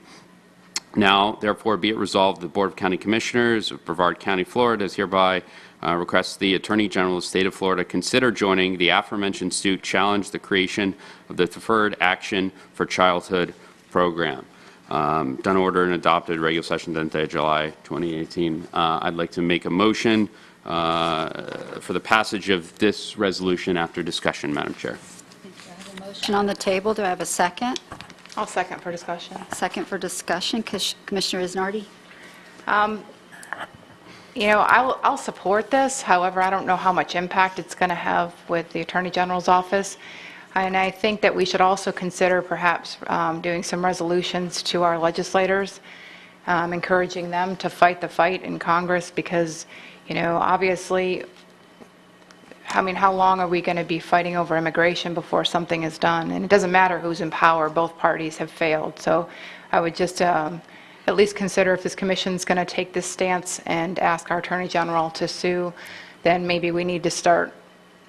Now, therefore, be it resolved, the Board of County Commissioners of Brevard County, Florida, is hereby requests the Attorney General of the State of Florida consider joining the aforementioned suit, challenge the creation of the Deferred Action for Childhood Program. Done, ordered, and adopted regular session 10th day of July 2018. I'd like to make a motion for the passage of this resolution after discussion, Madam Chair. Motion on the table. Do I have a second? I'll second for discussion. Second for discussion. Commissioner Isnardi? You know, I'll support this. However, I don't know how much impact it's going to have with the Attorney General's office. And I think that we should also consider perhaps doing some resolutions to our legislators, encouraging them to fight the fight in Congress, because, you know, obviously, I mean, how long are we going to be fighting over immigration before something is done? And it doesn't matter who's in power. Both parties have failed. So I would just at least consider, if this commission is going to take this stance and ask our Attorney General to sue, then maybe we need to start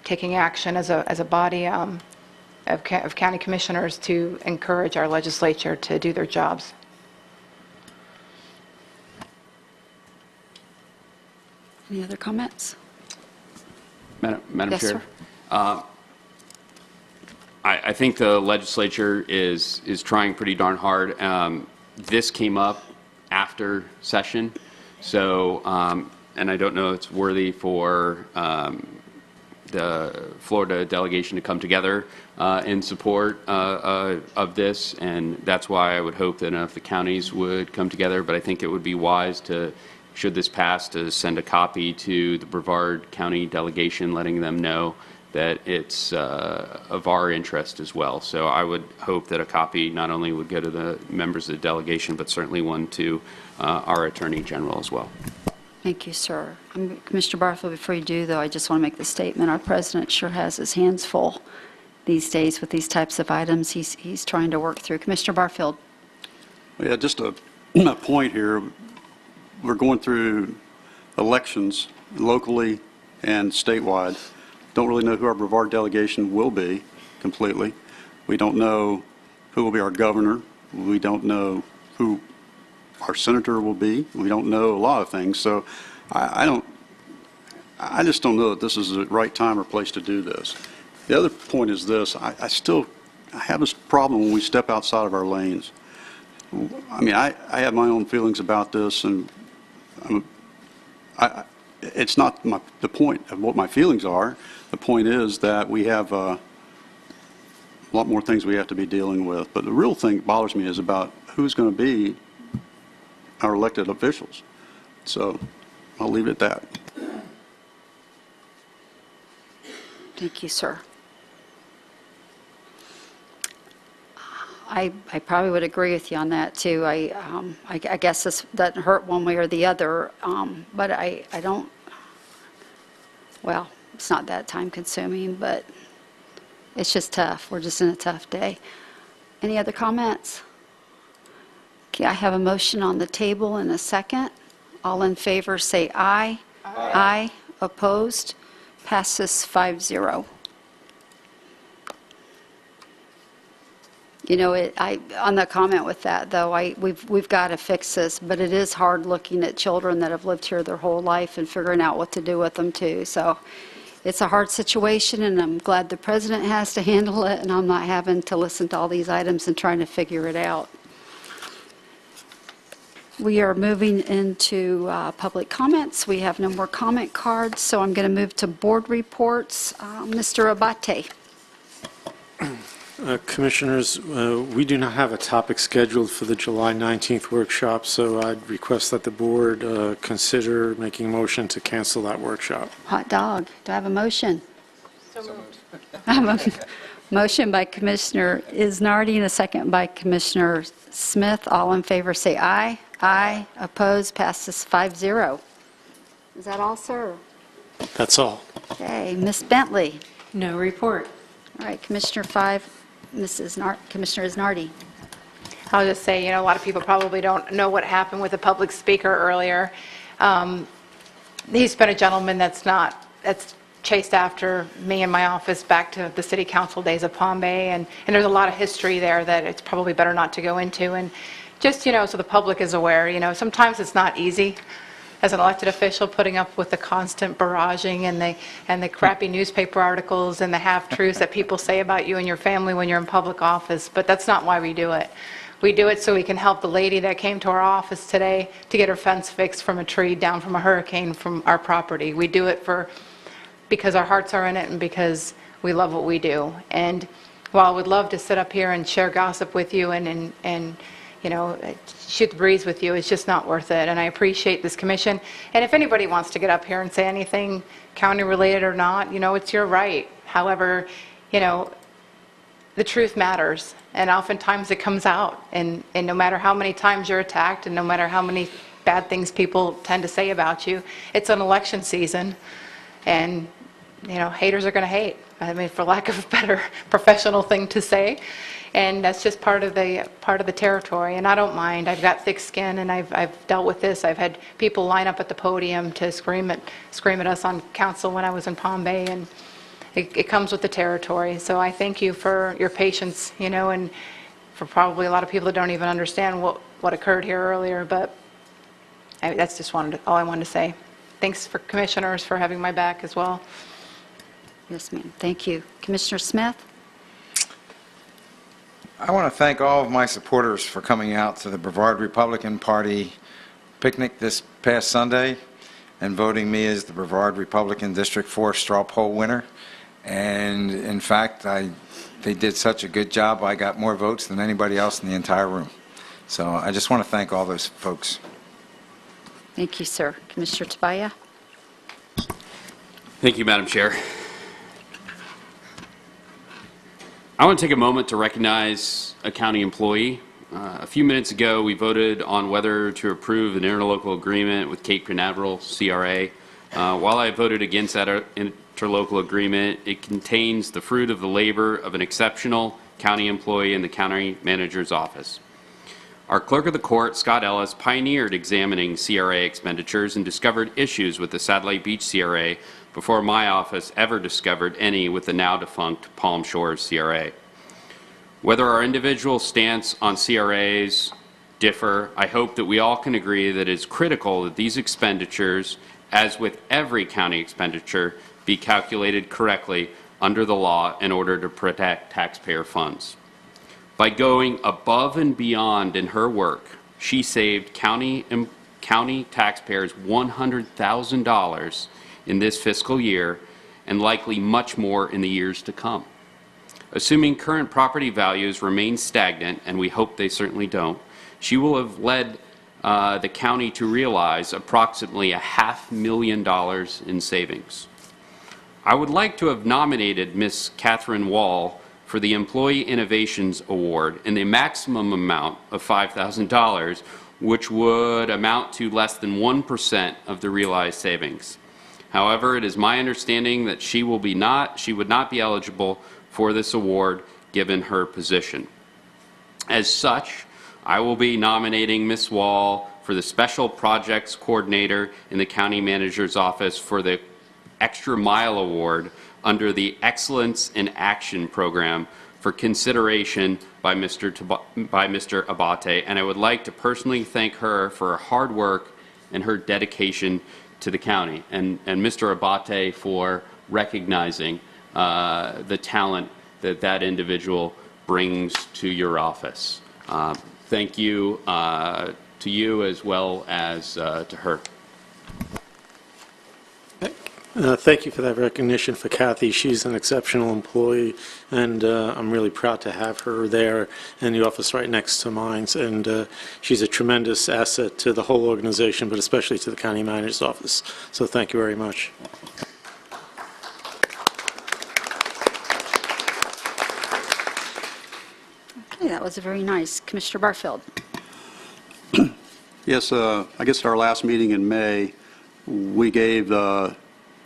taking action as a body of county commissioners to encourage our legislature to do their jobs. Any other comments? Madam Yes, Chair, sir. I think the legislature is trying pretty darn hard. This came up after session, so and I don't know if it's worthy for the Florida delegation to come together in support of this, and that's why I would hope that enough of the counties would come together. But I think it would be wise to, should this pass, to send a copy to the Brevard County delegation, letting them know that it's of our interest as well. So I would hope that a copy not only would go to the members of the delegation, but certainly one to our Attorney General as well. Thank you, sir. Commissioner Barfield, before you do, though, I just want to make the statement, our president sure has his hands full these days with these types of items he's trying to work through. Commissioner Barfield. Yeah, just a point here. We're going through elections locally and statewide. Don't really know who our Brevard delegation will be completely. We don't know who will be our governor. We don't know who our senator will be. We don't know a lot of things. So I just don't know that this is the right time or place to do this. The other point is this. I have this problem when we step outside of our lanes. I mean, I have my own feelings about this, and it's not the point of what my feelings are. The point is that we have a lot more things we have to be dealing with. But the real thing that bothers me is about who's going to be our elected officials. So I'll leave it at that. Thank you, sir. I probably would agree with you on that, too. I guess this doesn't hurt one way or the other, but I don't, well, it's not that time-consuming, but it's just tough. We're just in a tough day. Any other comments? Okay, I have a motion on the table and a second. All in favor say aye. Aye. Aye. Opposed? Passes 5-0. You know, on the comment with that, though, we've got to fix this, but it is hard looking at children that have lived here their whole life and figuring out what to do with them, too. So it's a hard situation, and I'm glad the president has to handle it, and I'm not having to listen to all these items and trying to figure it out. We are moving into public comments. We have no more comment cards, so I'm going to move to board reports. Mr. Abate. Commissioners, we do not have a topic scheduled for the July 19th workshop, so I'd request that the board consider making a motion to cancel that workshop. Hot dog. Do I have a motion? So moved. I have a motion by Commissioner Isnardi and a second by Commissioner Smith. All in favor say aye. Aye. Opposed? Passes 5-0. Is that all, sir? That's all. Okay. Ms. Bentley. No report. All right. Commissioner 5, Commissioner Isnardi. I'll just say, you know, a lot of people probably don't know what happened with the public speaker earlier. He's been a gentleman that's chased after me and my office back to the city council days of Palm Bay, and there's a lot of history there that it's probably better not to go into. And just, you know, so the public is aware, you know, sometimes it's not easy as an elected official putting up with the constant barraging and the crappy newspaper articles and the half-truths that people say about you and your family when you're in public office, but that's not why we do it. We do it so we can help the lady that came to our office today to get her fence fixed from a tree down from a hurricane from our property. We do it because our hearts are in it and because we love what we do. And while I would love to sit up here and share gossip with you and you know, shoot the breeze with you, it's just not worth it. And I appreciate this commission. And if anybody wants to get up here and say anything county-related or not, you know, it's your right. However, you know, the truth matters, and oftentimes it comes out. And no matter how many times you're attacked and no matter how many bad things people tend to say about you, it's an election season, and, you know, haters are going to hate. I mean, for lack of a better professional thing to say. And that's just part of the territory, and I don't mind. I've got thick skin, and I've dealt with this. I've had people line up at the podium to scream at us on council when I was in Palm Bay, and it comes with the territory. So I thank you for your patience, you know, and for probably a lot of people that don't even understand what occurred here earlier. But that's just all I wanted to say. Thanks for commissioners for having my back as well. Yes, ma'am. Thank you. Commissioner Smith? I want to thank all of my supporters for coming out to the Brevard Republican Party picnic this past Sunday and voting me as the Brevard Republican District 4 straw poll winner. And in fact, they did such a good job, I got more votes than anybody else in the entire room. So I just want to thank all those folks. Thank you, sir. Commissioner Tabaya? Thank you, Madam Chair. I want to take a moment to recognize a county employee. A few minutes ago, we voted on whether to approve an interlocal agreement with Cape Canaveral CRA. While I voted against that interlocal agreement, it contains the fruit of the labor of an exceptional county employee in the county manager's office. Our clerk of the court, Scott Ellis, pioneered examining CRA expenditures and discovered issues with the Satellite Beach CRA before my office ever discovered any with the now defunct Palm Shores CRA. Whether our individual stance on CRAs differ, I hope that we all can agree that it is critical that these expenditures, as with every county expenditure, be calculated correctly under the law in order to protect taxpayer funds. By going above and beyond in her work, she saved county taxpayers $100,000 in this fiscal year and likely much more in the years to come. Assuming current property values remain stagnant, and we hope they certainly don't, she will have led the county to realize approximately $500,000 in savings. I would like to have nominated Ms. Catherine Wall for the Employee Innovations Award in the maximum amount of $5,000, which would amount to less than 1% of the realized savings. However, it is my understanding that she would not be eligible for this award given her position. As such, I will be nominating Ms. Wall for the Special Projects Coordinator in the County Manager's Office for the Extra Mile Award under the Excellence in Action program for consideration by Mr. Abate, and I would like to personally thank her for her hard work and her dedication to the county, and Mr. Abate for recognizing the talent that that individual brings to your office. Thank you to you as well as to her. Thank you for that recognition for Kathy. She's an exceptional employee, and I'm really proud to have her there in the office right next to mine. And she's a tremendous asset to the whole organization, but especially to the county manager's office. So thank you very much. Okay, that was very nice. Commissioner Barfield. Yes, I guess at our last meeting in May, we gave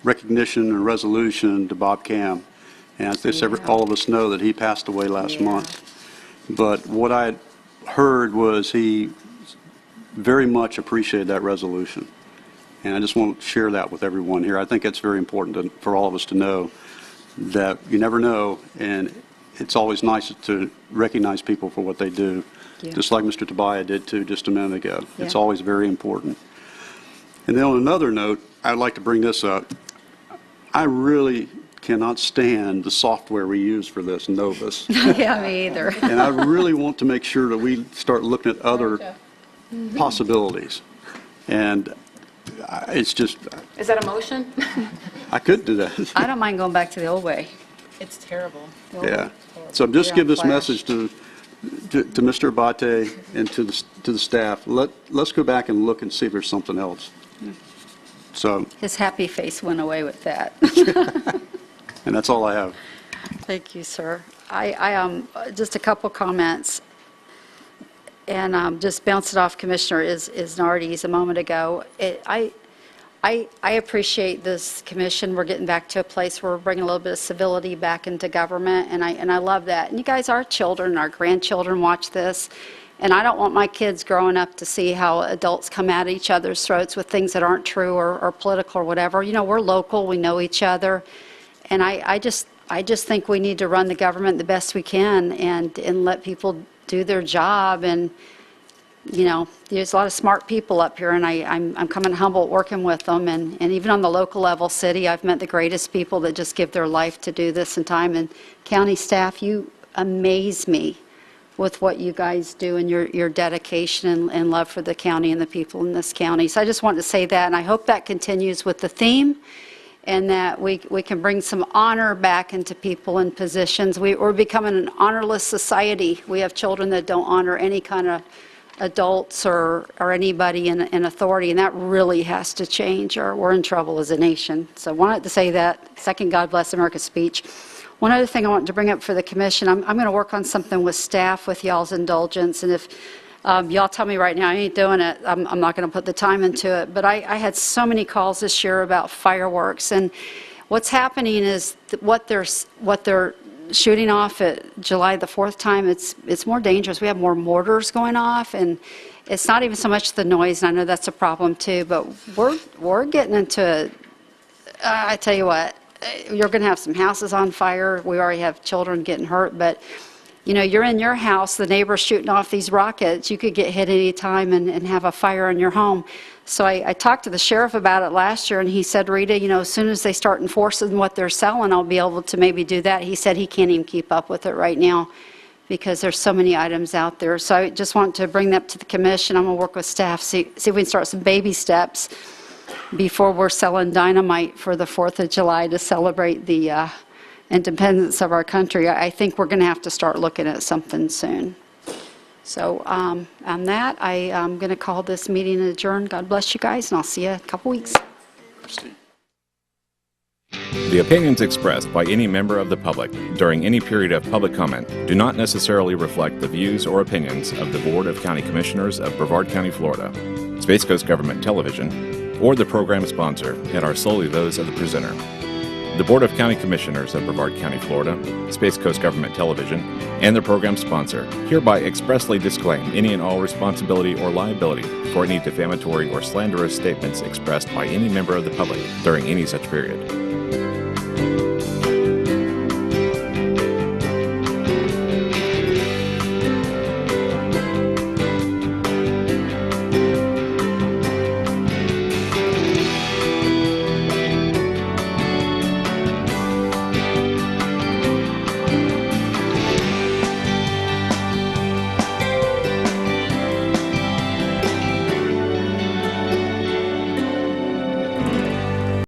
recognition and resolution to Bob Cam. And I guess all of us know that he passed away last month. But what I heard was he very much appreciated that resolution. And I just want to share that with everyone here. I think it's very important for all of us to know that you never know, and it's always nice to recognize people for what they do, just like Mr. Tabaya did too just a minute ago. It's always very important. And then on another note, I'd like to bring this up. I really cannot stand the software we use for this, Novus. Yeah, me either. And I really want to make sure that we start looking at other possibilities. And it's just... Is that a motion? I could do that. I don't mind going back to the old way. It's terrible. Yeah. So just give this message to Mr. Abate and to the staff. Let's go back and look and see if there's something else. So. His happy face went away with that. And that's all I have. Thank you, sir. I just a couple comments, and just bounce it off Commissioner Nardi's a moment ago. I appreciate this commission. We're getting back to a place where we're bringing a little bit of civility back into government, and I love that. And you guys, our children, our grandchildren watch this, and I don't want my kids growing up to see how adults come at each other's throats with things that aren't true or political or whatever. You know, we're local, we know each other, and I just think we need to run the government the best we can and let people do their job. And you know, there's a lot of smart people up here, and I'm coming humble working with them. And even on the local level, city, I've met the greatest people that just give their life to do this in time. And county staff, you amaze me with what you guys do and your dedication and love for the county and the people in this county. So I just wanted to say that, and I hope that continues with the theme, and that we can bring some honor back into people in positions. We're becoming an honorless society. We have children that don't honor any kind of adults or anybody in authority, and that really has to change, or we're in trouble as a nation. So I wanted to say that. Second God Bless America speech. One other thing I wanted to bring up for the commission, I'm going to work on something with staff with y'all's indulgence, and if y'all tell me right now I ain't doing it, I'm not going to put the time into it. But I had so many calls this year about fireworks, and what's happening is what they're shooting off at July the 4th time, it's more dangerous. We have more mortars going off, and it's not even so much the noise, and I know that's a problem too, but we're getting into, I tell you what, you're going to have some houses on fire. We already have children getting hurt, but you know, you're in your house, the neighbor's shooting off these rockets, you could get hit any time and have a fire in your home. So I talked to the sheriff about it last year, and he said, Rita, you know, as soon as they start enforcing what they're selling, I'll be able to maybe do that. He said he can't even keep up with it right now because there's so many items out there. So I just want to bring that to the commission. I'm going to work with staff, see if we can start some baby steps before we're selling dynamite for the 4th of July to celebrate the independence of our country. I think we're going to have to start looking at something soon. So on that, I'm going to call this meeting adjourned. God bless you guys, and I'll see you in a couple weeks. The opinions expressed by any member of the public during any period of public comment do not necessarily reflect the views or opinions of the Board of County Commissioners of Brevard County, Florida, Space Coast Government Television, or the program sponsor, and are solely those of the presenter. The Board of County Commissioners of Brevard County, Florida, Space Coast Government Television, and the program sponsor hereby expressly disclaim any and all responsibility or liability for any defamatory or slanderous statements expressed by any member of the public during any such period.